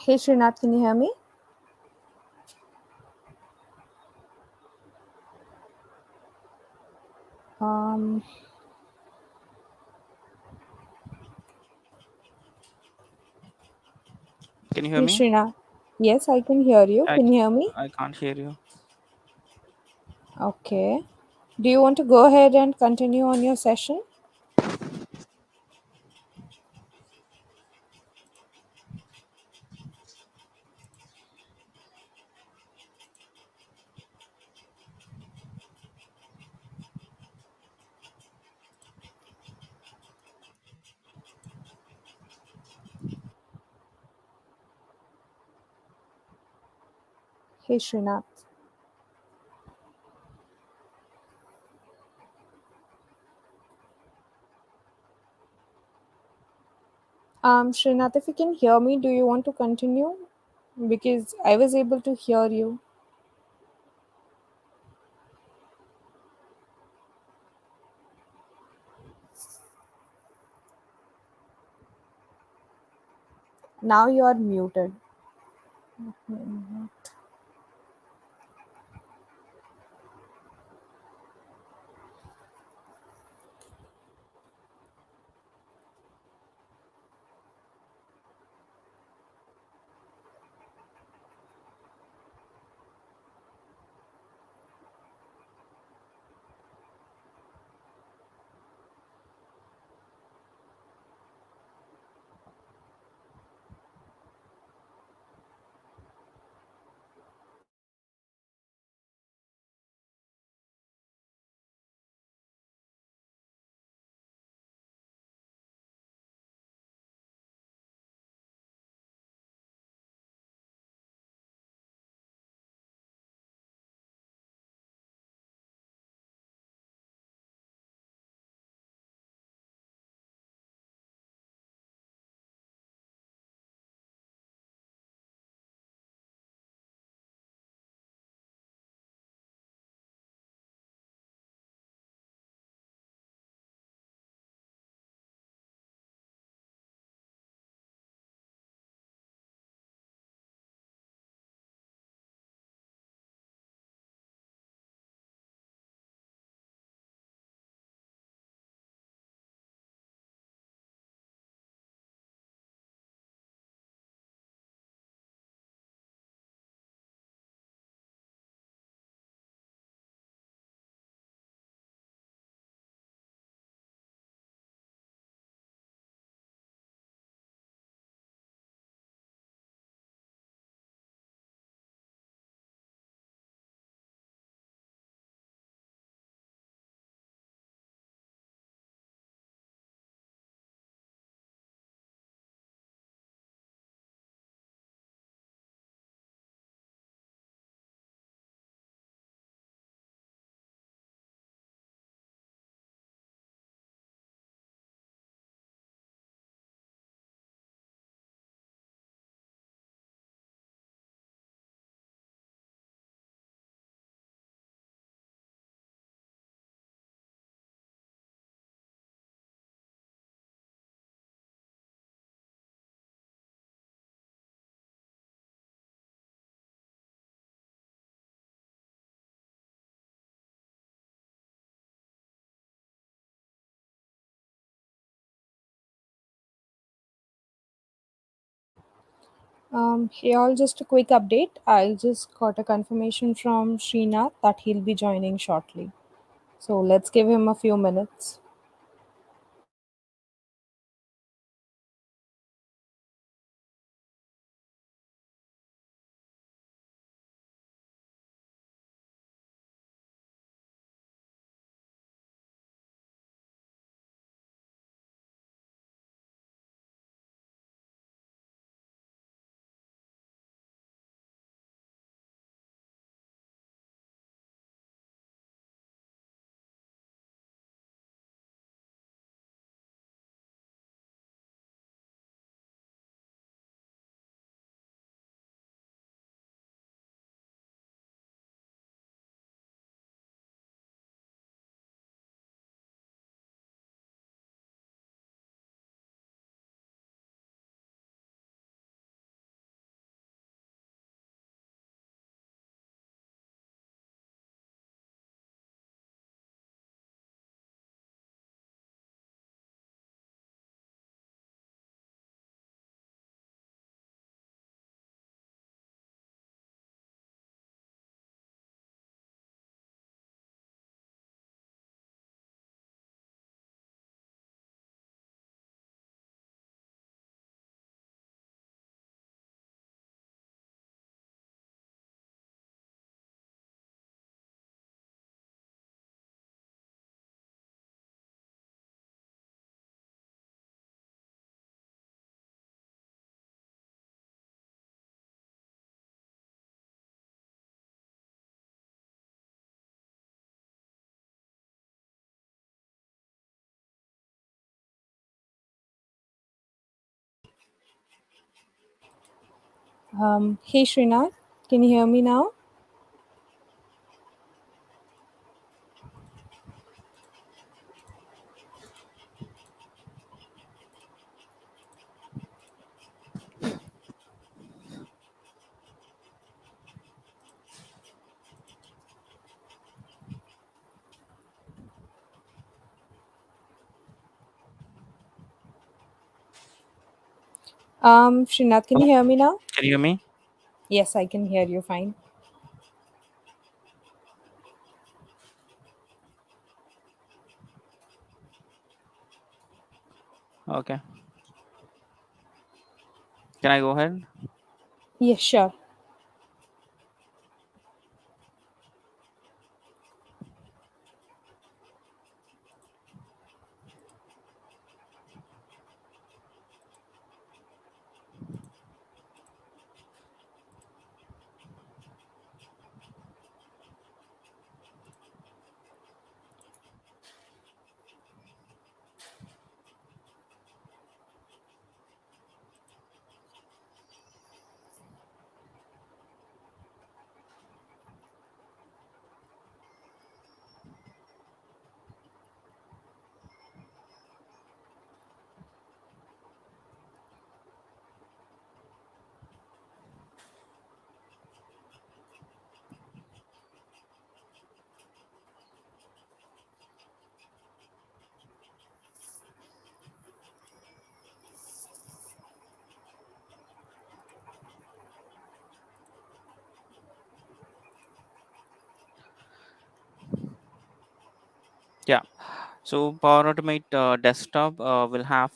Hey Srinath, can you hear me? Um, Can you hear hey me? Srinath. Yes, I can hear you. I, Can you hear me? I can't hear you. Okay. Do you want to go ahead and continue on your session? Hey Srinath. Srinath, if you can hear me, do you want to continue? Because I was able to hear you. Now you are muted. Mhm. Hey all, just a quick update. I just got a confirmation from Srinath that he'll be joining shortly. So let's give him a few minutes. Hey Srinath, can you hear me now? Srinath, can you hear me now? Can you hear me? Yes, I can hear you fine. Okay. Can I go ahead? Yes, sure. Yeah. So Power Automate desktop will have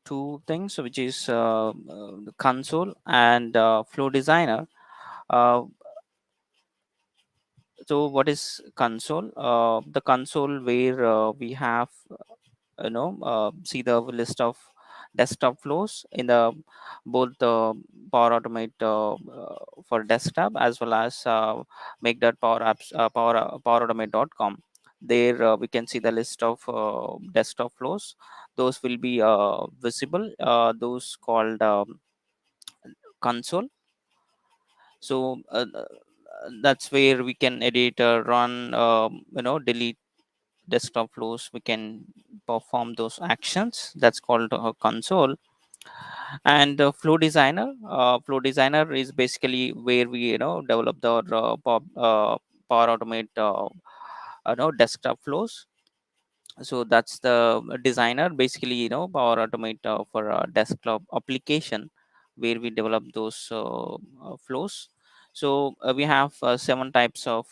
two things, which is the console and Flow Designer. Uh, so what is console? The console where we have see the list of desktop flows in the both the Power Automate for desktop as well as make that power apps power automate.com. There we can see the list of desktop flows. Those will be visible, those called console. So that's where we can edit, run, delete desktop flows. We can perform those actions. That's called console. And Flow Designer is basically where we develop the Power Automate desktop flows. So that's the designer, basically Power Automate for a desktop application where we develop those flows. So we have 7 types of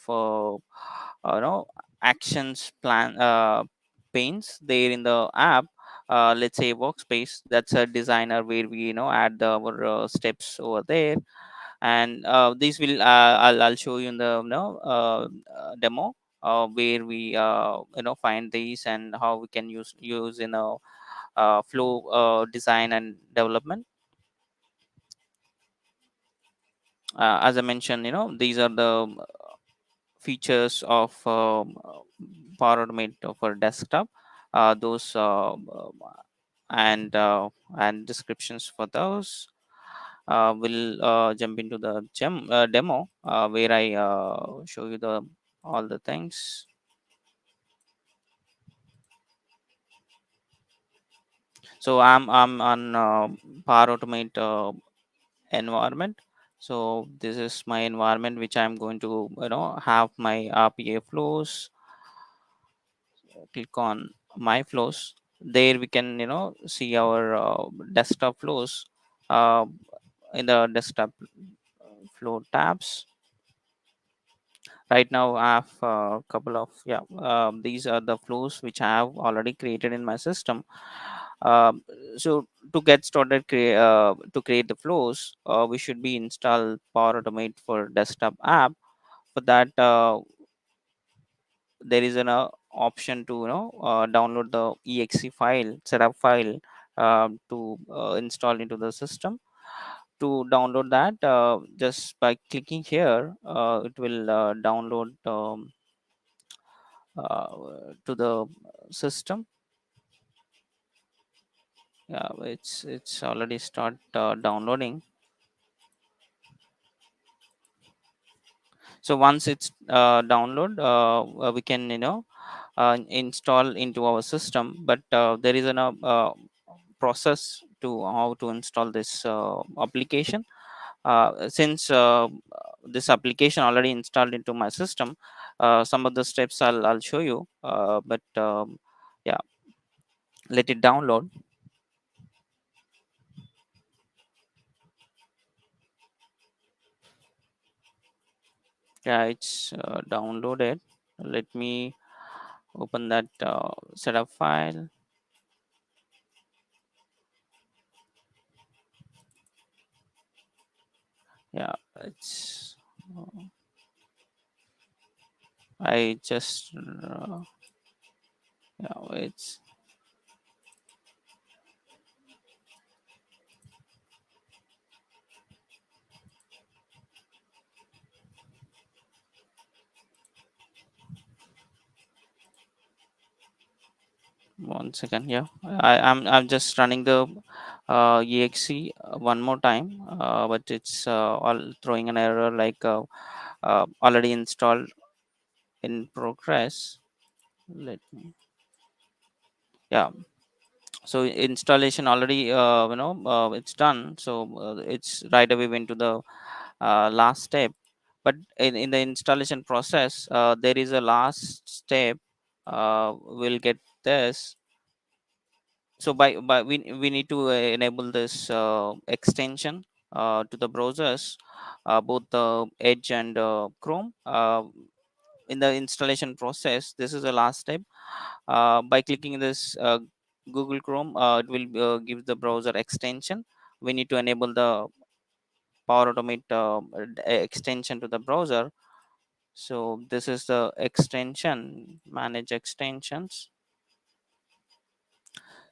actions plan panes there in the app. Let's say workspace, that's a designer where we add our steps over there. And these will I'll show you in the demo, where we find these and how we can use flow design and development. As I mentioned, these are the features of Power Automate for desktop. Those and descriptions for those. We'll jump into the demo, where I show you the all the things. So I'm on Power Automate environment. So this is my environment which I'm going to have my RPA flows. Click on my flows. There we can see our desktop flows uh, in the desktop flow tabs. Right now I have a couple of these are the flows which I have already created in my system. So to get started, to create the flows, we should be install Power Automate for desktop app. For that, there is an option to download the exe file, setup file, to install into the system. To download that, just by clicking here, it will download to the system. Yeah, it's already start downloading. So once it's download, we can install into our system. But there is a process to how to install this application. Since this application already installed into my system, some of the steps I'll show you, but yeah, let it download. Yeah, it's downloaded. Let me open that setup file. Yeah, it's I just yeah, it's 1 second. Yeah, I'm just running the exe one more time, but it's all throwing an error like already installed in progress. Let me, yeah. So installation already it's done. So it's right away went to the last step. But in the installation process, there is a last step. We'll get this. So by we need to enable this extension to the browsers, both the Edge and Chrome. In the installation process, this is the last step. By clicking this Google Chrome, it will give the browser extension. We need to enable the Power Automate extension to the browser. So this is the extension, manage extensions.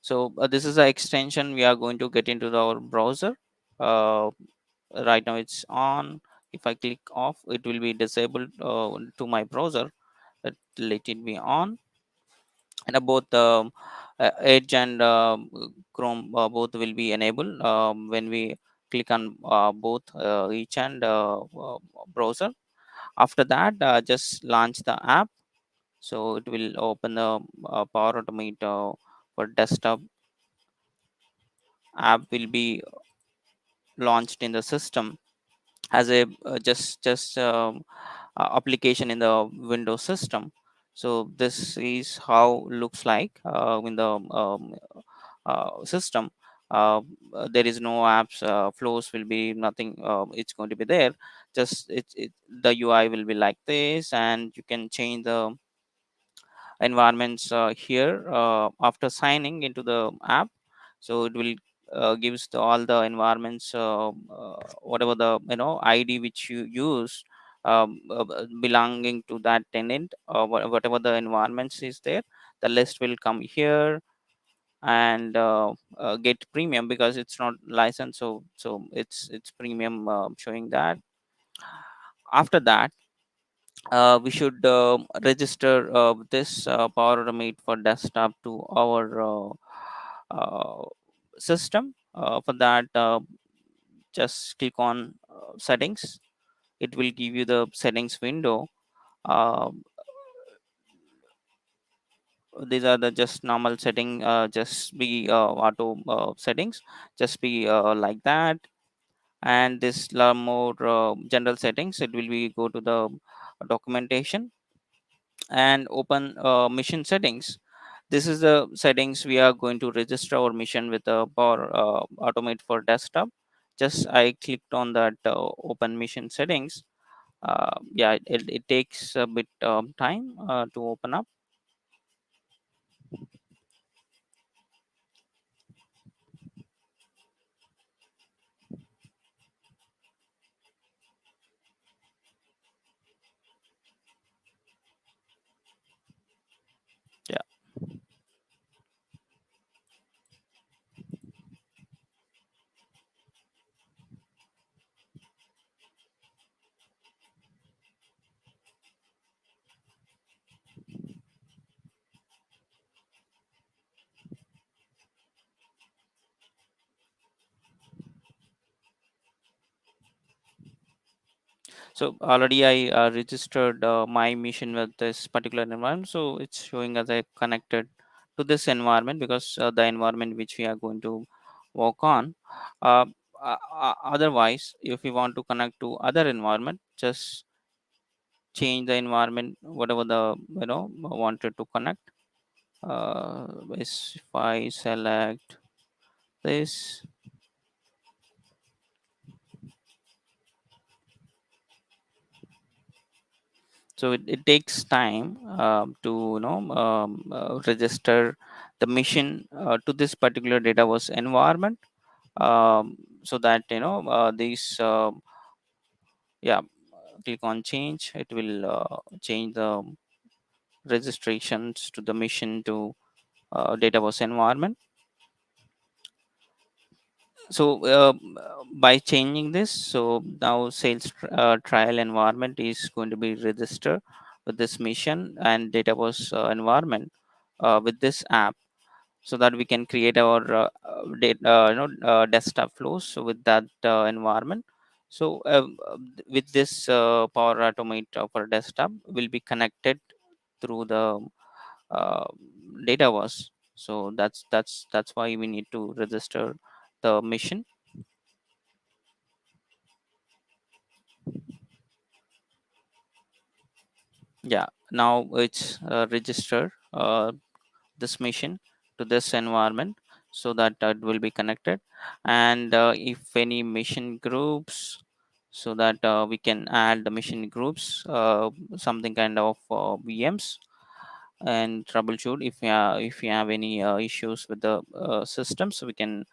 So this is the extension we are going to get into our browser. uh, right now it's on. If I click off, it will be disabled to my browser. Let it be on. And both Edge and Chrome, both will be enabled when we click on both each and browser. After that, just launch the app. So it will open the Power Automate for desktop app will be launched in the system as a just application in the Windows system. So this is how looks like in the system. uh, there is no apps flows will be nothing, it's going to be there. Just the UI will be like this, and you can change the environments here after signing into the app. So it will gives all the environments, whatever the ID which you use, belonging to that tenant, or whatever the environments is there, the list will come here. And get premium because it's not licensed, so it's premium, showing that. After that, we should register this Power Automate for desktop to our system. For that, just click on settings. It will give you the settings window. uh, these are the just normal setting, just be auto settings, just be like that. And this more general settings, it will be go to the documentation and open mission settings. This is the settings we are going to register our mission with the Power Automate for desktop. Just I clicked on that open mission settings. Yeah, it takes a bit time to open up. Yeah. So already I registered my mission with this particular environment, so it's showing as I connected to this environment because the environment which we are going to work on. uh, Otherwise, if we want to connect to other environment, just change the environment whatever the wanted to connect. If I select this, so it takes time to register the mission to this particular database environment, so that these yeah, click on change, it will change the registrations to the mission to database environment. So by changing this, so now sales trial environment is going to be registered with this mission and database environment with this app, so that we can create our desktop flows so with that environment. So with this Power Automate for desktop will be connected through the uh, database. So that's why we need to register the mission. Yeah, now it's registered this mission to this environment, so that it will be connected. And if any mission groups, so that we can add the mission groups, something kind of VMs, and troubleshoot if you have any issues with the system, so we can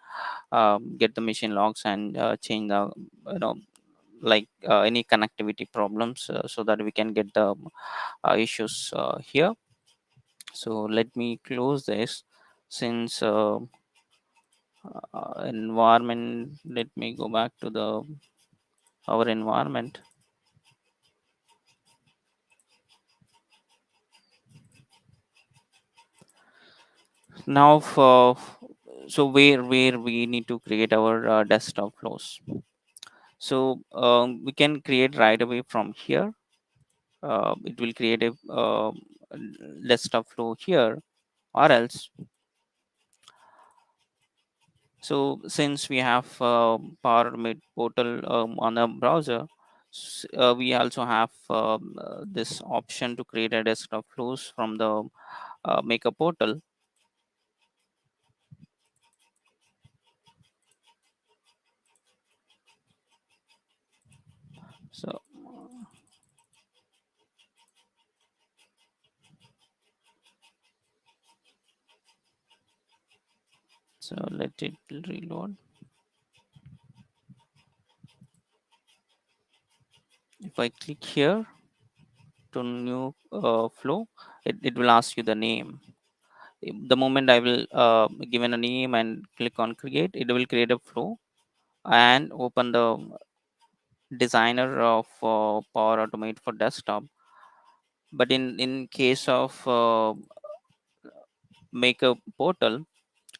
get the machine logs and change the you know like any connectivity problems, so that we can get the issues here. So let me close this. Since environment, let me go back to the our environment. Now for, so where we need to create our desktop flows. So we can create right away from here. It will create a desktop flow here, or else. So since we have Power Mid portal on a browser, we also have this option to create a desktop flows from the Maker portal. So let it reload. If I click here to new flow, it will ask you the name. The moment I will given a name and click on create, it will create a flow and open the designer of Power Automate for desktop. But in case of make a portal,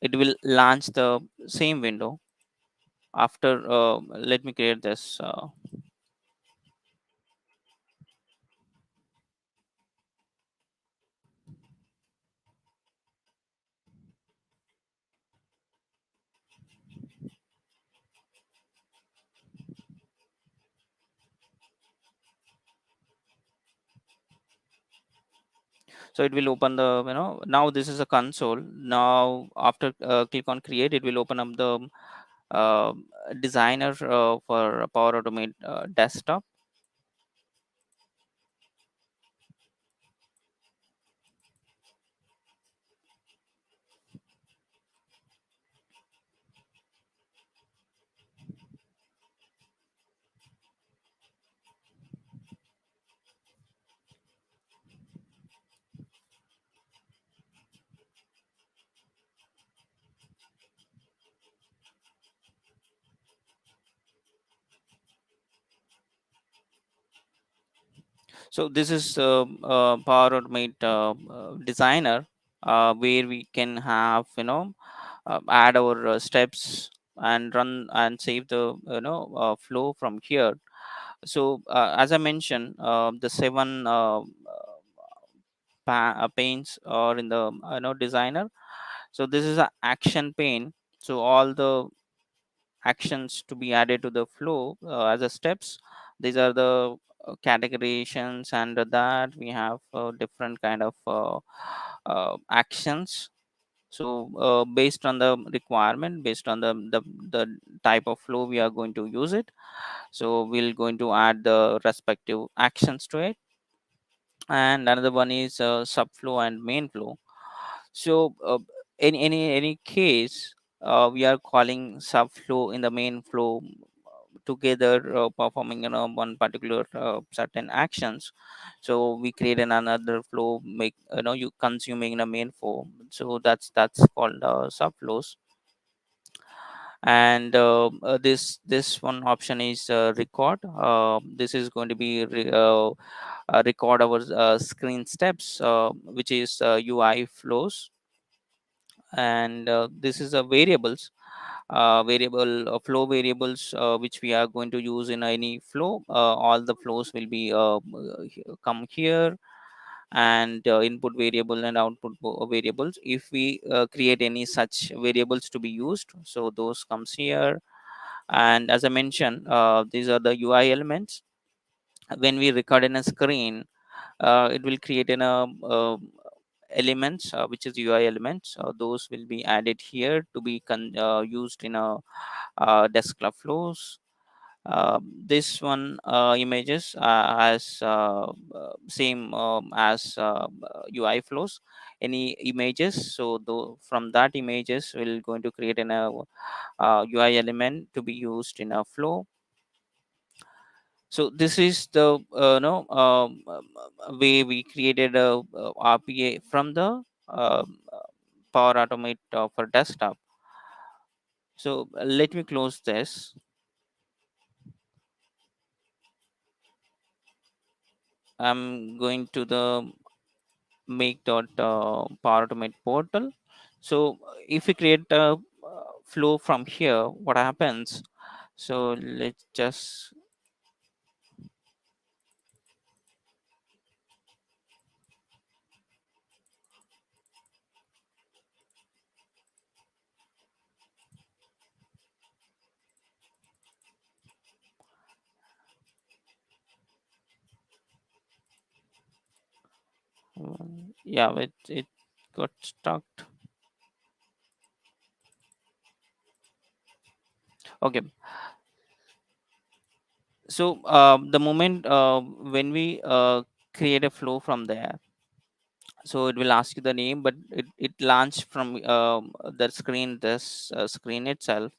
it will launch the same window after. Let me create this. So it will open the, now this is a console. Now after click on create, it will open up the uh, designer for Power Automate desktop. So this is Power Automate designer, where we can have, add our steps and run and save the flow from here. So as I mentioned, the seven panes are in the designer. So this is a action pane. So all the actions to be added to the flow as a steps, these are the categorizations, and that we have different kind of actions. So based on the requirement, based on the type of flow we are going to use it, so we'll going to add the respective actions to it. And another one is subflow and main flow. So in any case, we are calling subflow in the main flow together, performing one particular certain actions. So we create another flow, make you consuming the main flow. So that's called subflows. And this one option is record. This is going to be record our screen steps, which is UI flows. And this is a variables, variable flow variables, which we are going to use in any flow. All the flows will be come here, and input variable and output variables. If we create any such variables to be used, so those comes here. And as I mentioned, these are the UI elements. When we record in a screen, it will create in a elements, which is UI elements. Those will be added here to be used in a desktop flows. This one images as same as UI flows, any images. So though from that images, we're going to create an UI element to be used in a flow. So this is the way we created a, RPA from the Power Automate for desktop. So let me close this. I'm going to the make dot Power Automate portal. So if we create a flow from here, what happens? So let's just yeah, it got stuck. Okay. So the moment when we create a flow from there, so it will ask you the name, but it launched from the screen, this screen itself.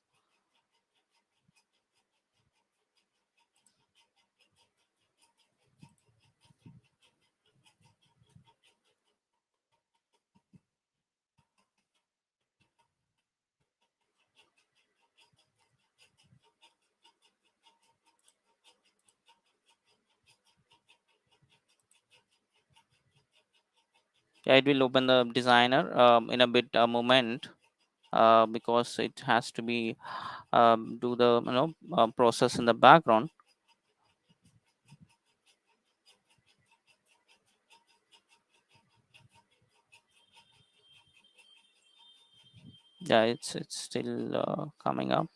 Yeah, it will open the designer in a bit moment, because it has to be do the process in the background. Yeah, it's still coming up.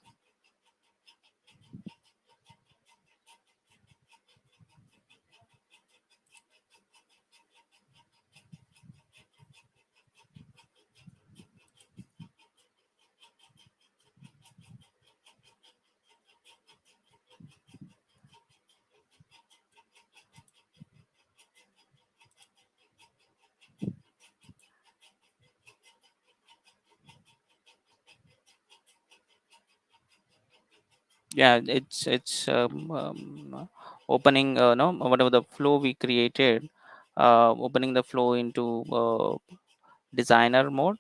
Yeah, it's opening no whatever the flow we created, opening the flow into designer mode.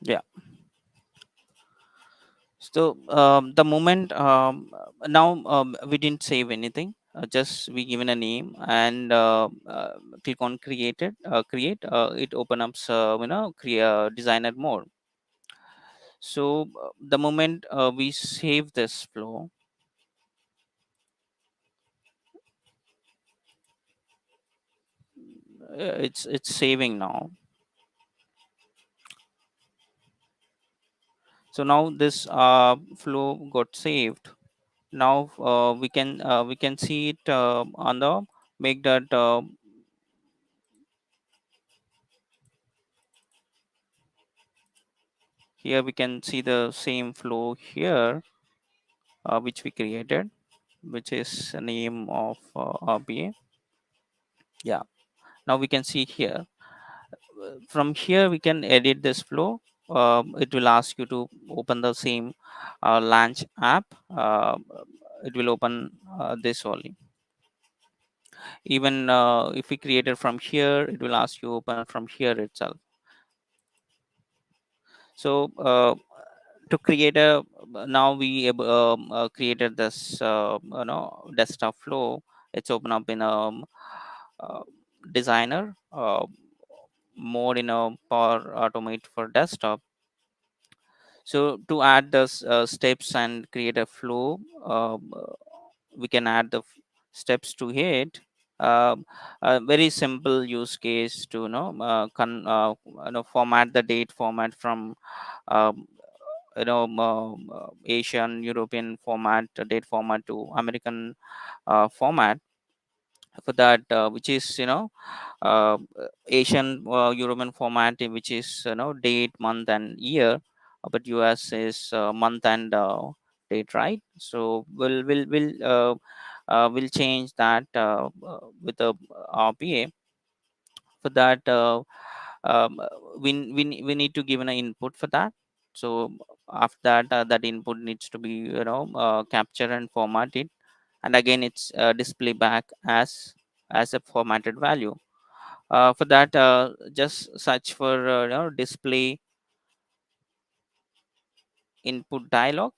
Yeah. So the moment now we didn't save anything, just we given a name and click on created create, it open up create designer mode. So the moment we save this flow, it's saving now. So now this flow got saved. Now we can see it on the make that here we can see the same flow here, which we created, which is the name of RBA. Yeah, now we can see here. From here we can edit this flow. It will ask you to open the same launch app. It will open this only. Even if we created from here, it will ask you open from here itself. So to create a now we created this desktop flow. It's open up in a uh, designer mode in a Power Automate for desktop. So to add the steps and create a flow, we can add the steps to it. A very simple use case to format the date format from um, Asian European format, date format to American format. For that, which is Asian European format, which is date, month, and year, but US is month and date, right? So we'll change that with the RPA. For that, we need to give an input for that. So after that, that input needs to be captured and formatted, and again it's display back as a formatted value. For that, just search for display input dialog.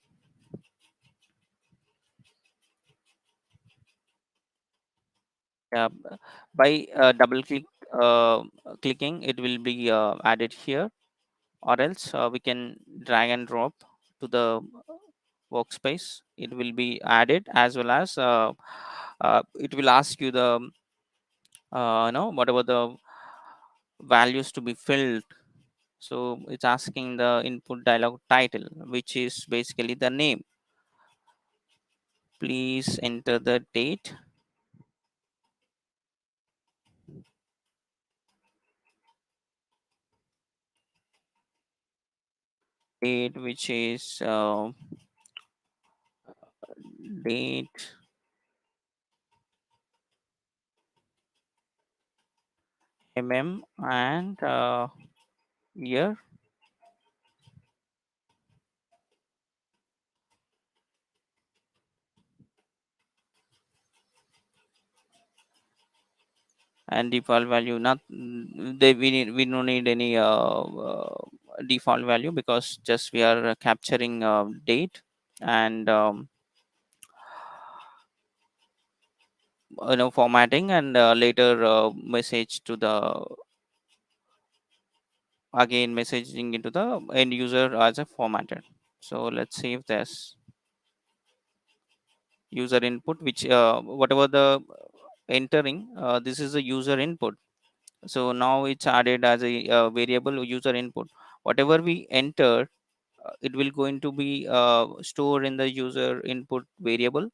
uh, by double uh, clicking, it will be added here, or else we can drag and drop to the workspace. It will be added, as well as it will ask you the whatever the values to be filled. So it's asking the input dialog title, which is basically the name. Please enter the date, which is date, and year, and default value. Not we don't need any default value, because just we are capturing date and formatting, and later message to the, again messaging into the end user as a formatted. So let's save this user input, which whatever the entering, this is the user input. So now it's added as a variable user input. Whatever we enter, it will going to be stored in the user input variable.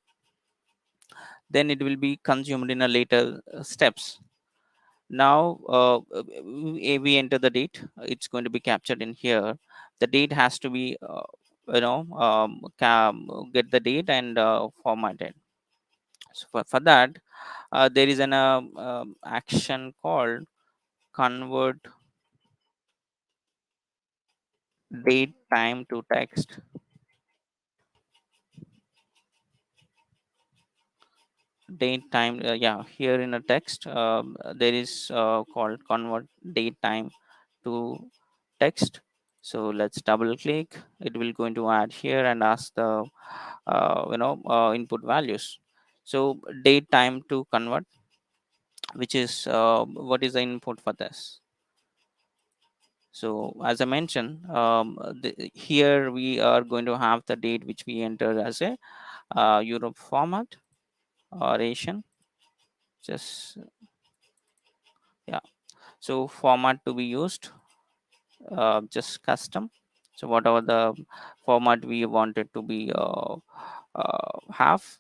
Then it will be consumed in a later steps. Now we enter the date, it's going to be captured in here. The date has to be get the date and formatted. So for that, there is an action called convert date time to text. Date time, yeah, here in a text, there is called convert date time to text. So let's double click. It will going to add here and ask the input values. So date time to convert, which is what is the input for this. So as I mentioned, here we are going to have the date which we enter as a Europe format or Asian. Just yeah. So format to be used, just custom. So whatever the format we wanted to be have,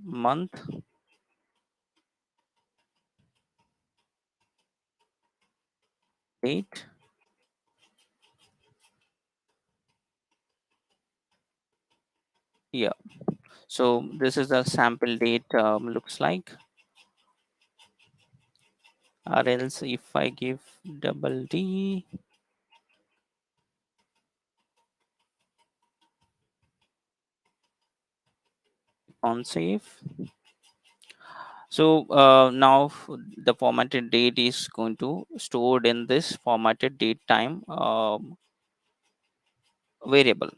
month, date, year. So this is the sample date looks like. Or else if I give double D on save. So now the formatted date is going to stored in this formatted date time variable.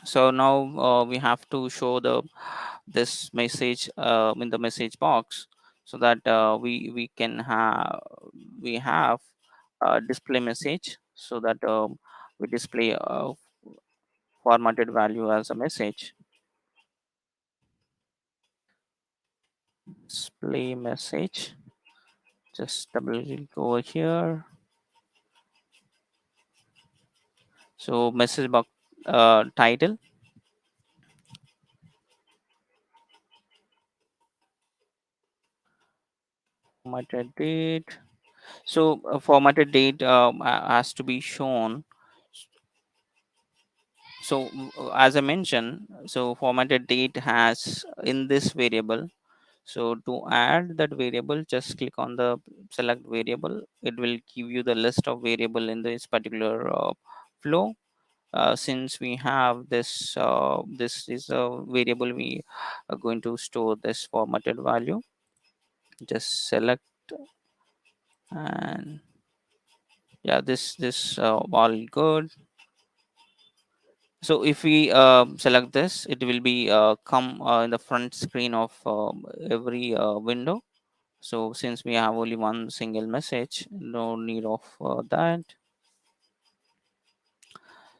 So now we have to show the this message in the message box, so that we can have we have a display message, so that we display a formatted value as a message. Display message, just double click over here. So message box title, formatted date. So formatted date has to be shown. So as I mentioned, so formatted date has in this variable. So to add that variable, just click on the select variable. It will give you the list of variable in this particular flow. Since we have this, this is a variable we are going to store this formatted value. Just select, and yeah, this all good. So if we select this, it will be come in the front screen of every window. So since we have only one single message, no need of that.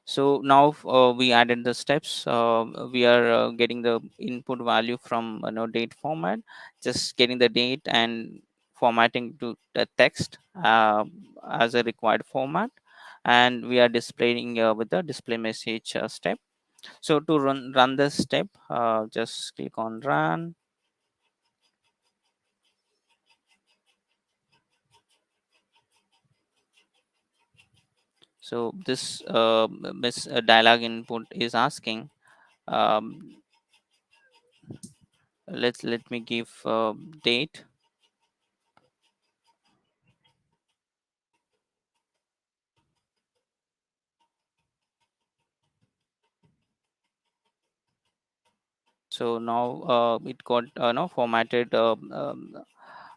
So now we added the steps. We are getting the input value from date format, just getting the date and formatting to the text as a required format, and we are displaying with the display message step. So to run this step, just click on run. So this dialog input is asking, um, let me give date. So now it got formatted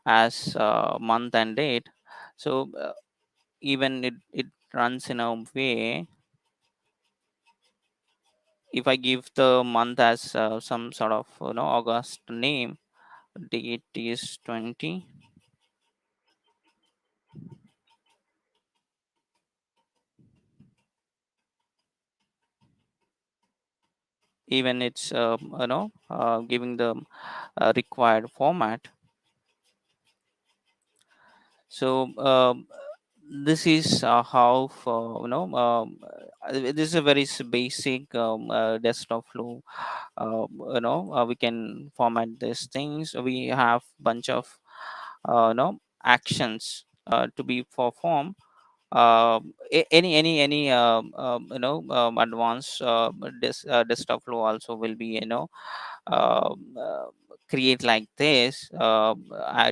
as month and date. So even it runs in a way. If I give the month as some sort of August name, date is 20. Even it's giving the required format. So this is how this is a very basic desktop flow. We can format these things. We have bunch of actions to be performed. Any advanced desktop flow also will be um, uh, create like this,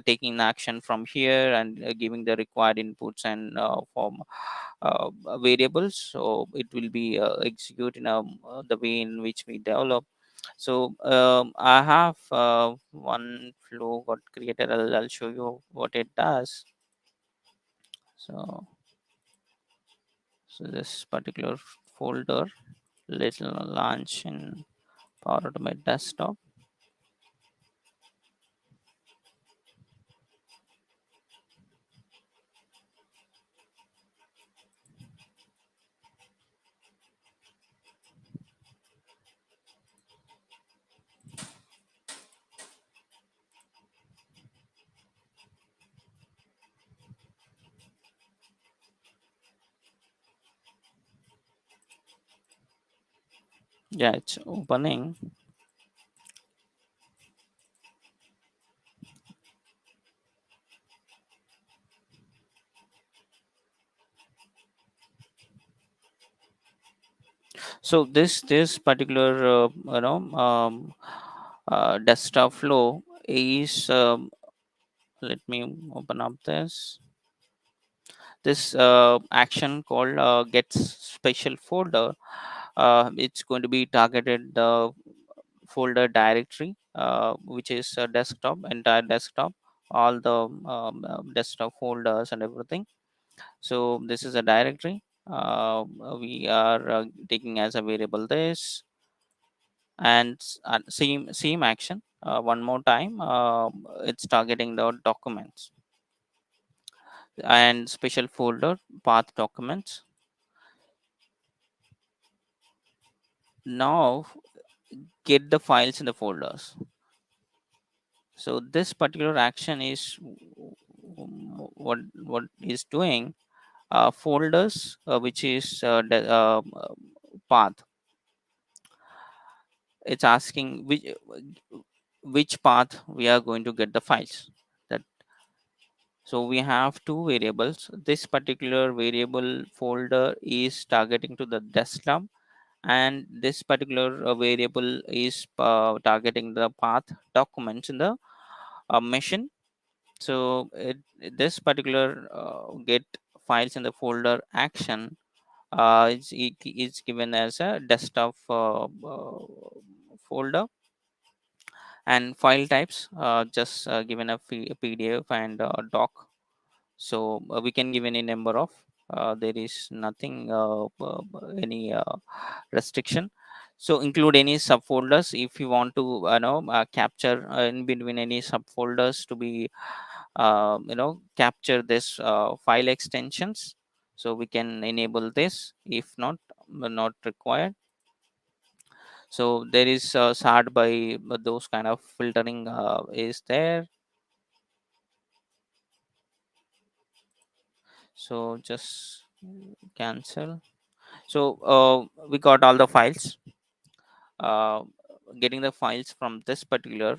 taking action from here and giving the required inputs and form variables, so it will be execute in the way in which we develop. So I have one flow got created. I'll show you what it does. So this particular folder, let's launch in Power Automate Desktop. Yeah, it's opening. So this particular desktop flow is let me open up this action called gets special folder. It's going to be targeted the folder directory, which is a desktop, entire desktop, all the desktop folders and everything. So this is a directory. We are taking as a variable this, and same action one more time. It's targeting the documents and special folder path documents. Now get the files in the folders. So this particular action is what is doing, folders which is path. It's asking which path we are going to get the files. That So we have two variables. This particular variable folder is targeting to the desktop, and this particular variable is targeting the path documents in the machine. So this particular get files in the folder action is given as a desktop folder, and file types just given a PDF and doc. So we can give any number of, there is nothing any restriction. So include any subfolders if you want to capture in between any subfolders to be capture this file extensions. So we can enable this. If not, not required. So there is sort by those kind of filtering is there. So just cancel. So we got all the files. uh, Getting the files from this particular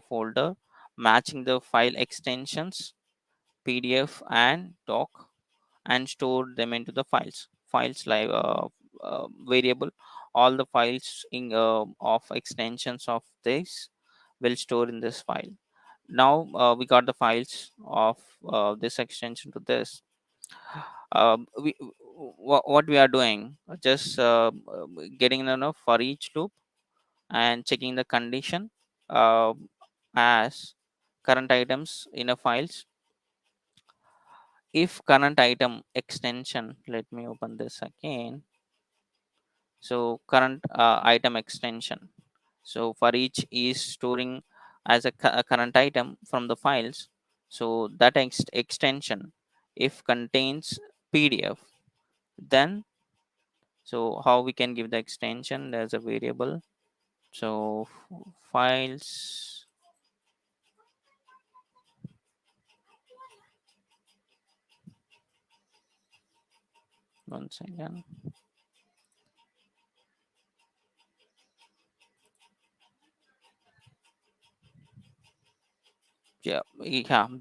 folder, matching the file extensions PDF and doc, and store them into the files like variable. All the files in of extensions of this will store in this file. Now we got the files of this extension to this. What we are doing, just getting enough for each loop and checking the condition uh, as current items in a files. If current item extension, let me open this again. So current item extension, so for each is storing as a current item from the files. So that extension, if contains PDF, then, so how we can give the extension, there's a variable. So files, once again. Yeah,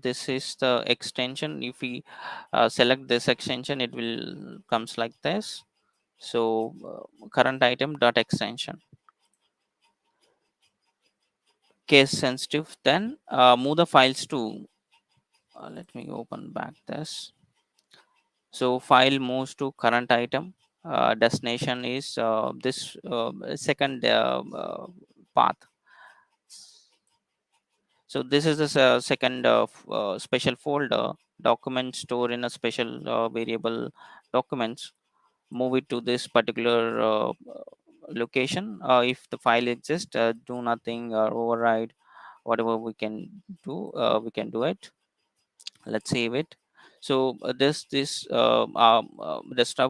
this is the extension. If we select this extension, it will comes like this. So current item dot extension, case sensitive. Then move the files to let me open back this. So file moves to current item. Destination is this second path. So this is the second special folder. Document store in a special variable documents. Move it to this particular location. If the file exists, do nothing or override. Whatever we can do it. Let's save it. So this desktop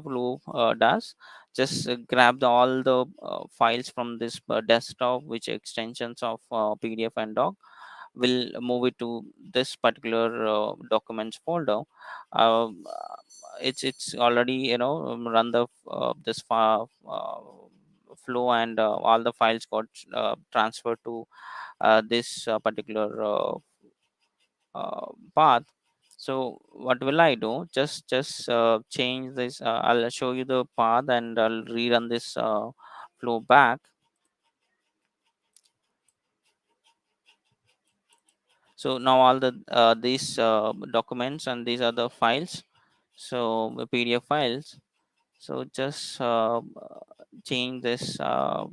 loop does just grab all the files from this desktop, which extensions of PDF and doc, will move it to this particular documents folder. It's already run the this flow, and all the files got transferred to this particular path. So what will I do? Just change this. I'll show you the path, and I'll rerun this flow back. So now all the these documents and these are the files, so the PDF files. So just change this path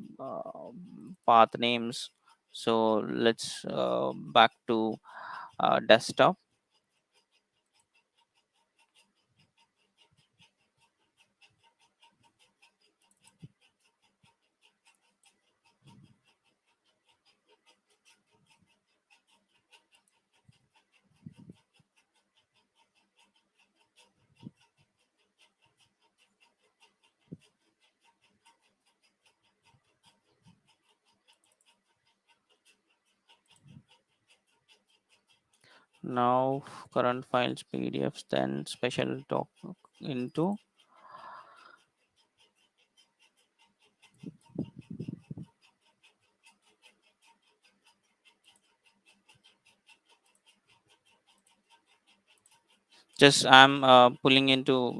names. So let's back to desktop. Now current files PDFs, then special doc into. Just I'm pulling into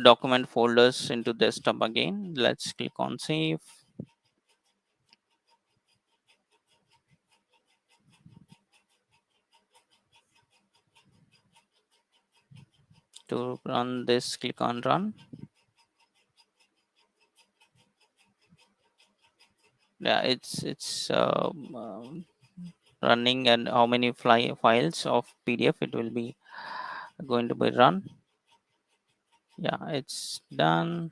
document folders into desktop again. Let's click on save. To run this, click on run. Yeah, it's running, and how many files of PDF it will be going to be run. Yeah, it's done.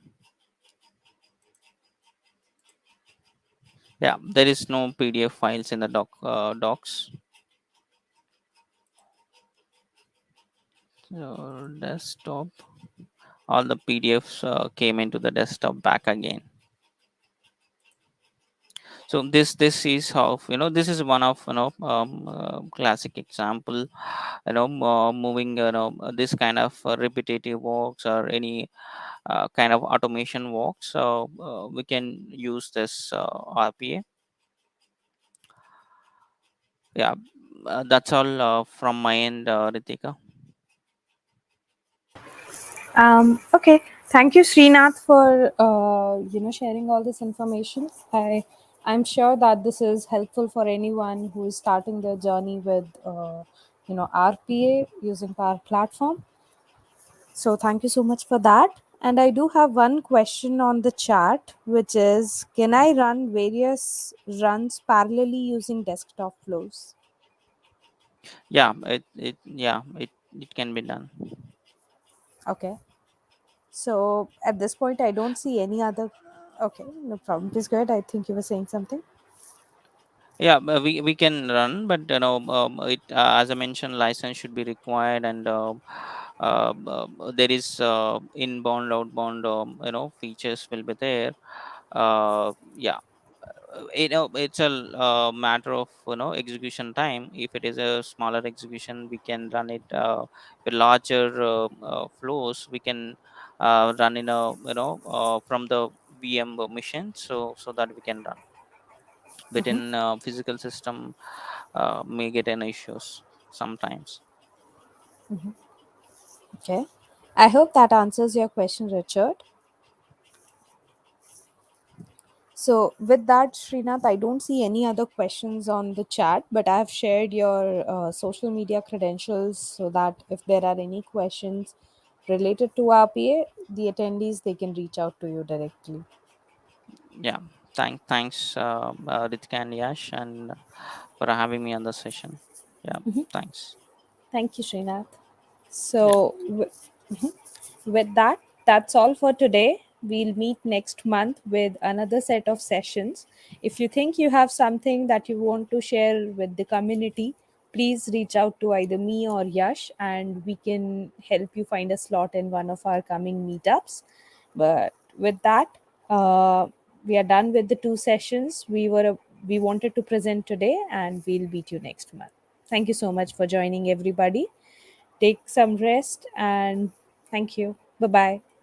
Yeah, there is no PDF files in the docs. Desktop. All the PDFs came into the desktop back again. So this is how, this is one of, classic example, moving, this kind of repetitive works or any kind of automation works. So we can use this RPA. Yeah, that's all from my end, Ritika. Okay. Thank you, Srinath, for sharing all this information. I'm sure that this is helpful for anyone who is starting their journey with RPA using Power Platform. So thank you so much for that. And I do have one question on the chat, which is, can I run various runs parallelly using desktop flows? Yeah, it can be done. Okay. So at this point, I don't see any other. Okay, no problem. Please go ahead. I think you were saying something. Yeah, but we can run, but it, as I mentioned, license should be required, and there is inbound, outbound, features will be there. Yeah, it's a matter of, execution time. If it is a smaller execution, we can run it with larger flows. We can run in a, from the VM machine, so that we can run. But Hmm. in physical system, may get any issues sometimes. Okay. I hope that answers your question, Richard. So, with that, Srinath, I don't see any other questions on the chat, but I have shared your social media credentials so that if there are any questions related to RPA, the attendees they can reach out to you directly. Yeah, thanks, Ritika and Yash, and for having me on the session. Yeah, thanks. Thank you, Srinath. Yeah, So, with that, that's all for today. We'll meet next month with another set of sessions. If you think you have something that you want to share with the community, please reach out to either me or Yash and we can help you find a slot in one of our coming meetups. But with that, uh, we are done with the two sessions we wanted to present today, and we'll meet you next month. Thank you so much for joining, everybody. Take some rest and thank you. Bye bye.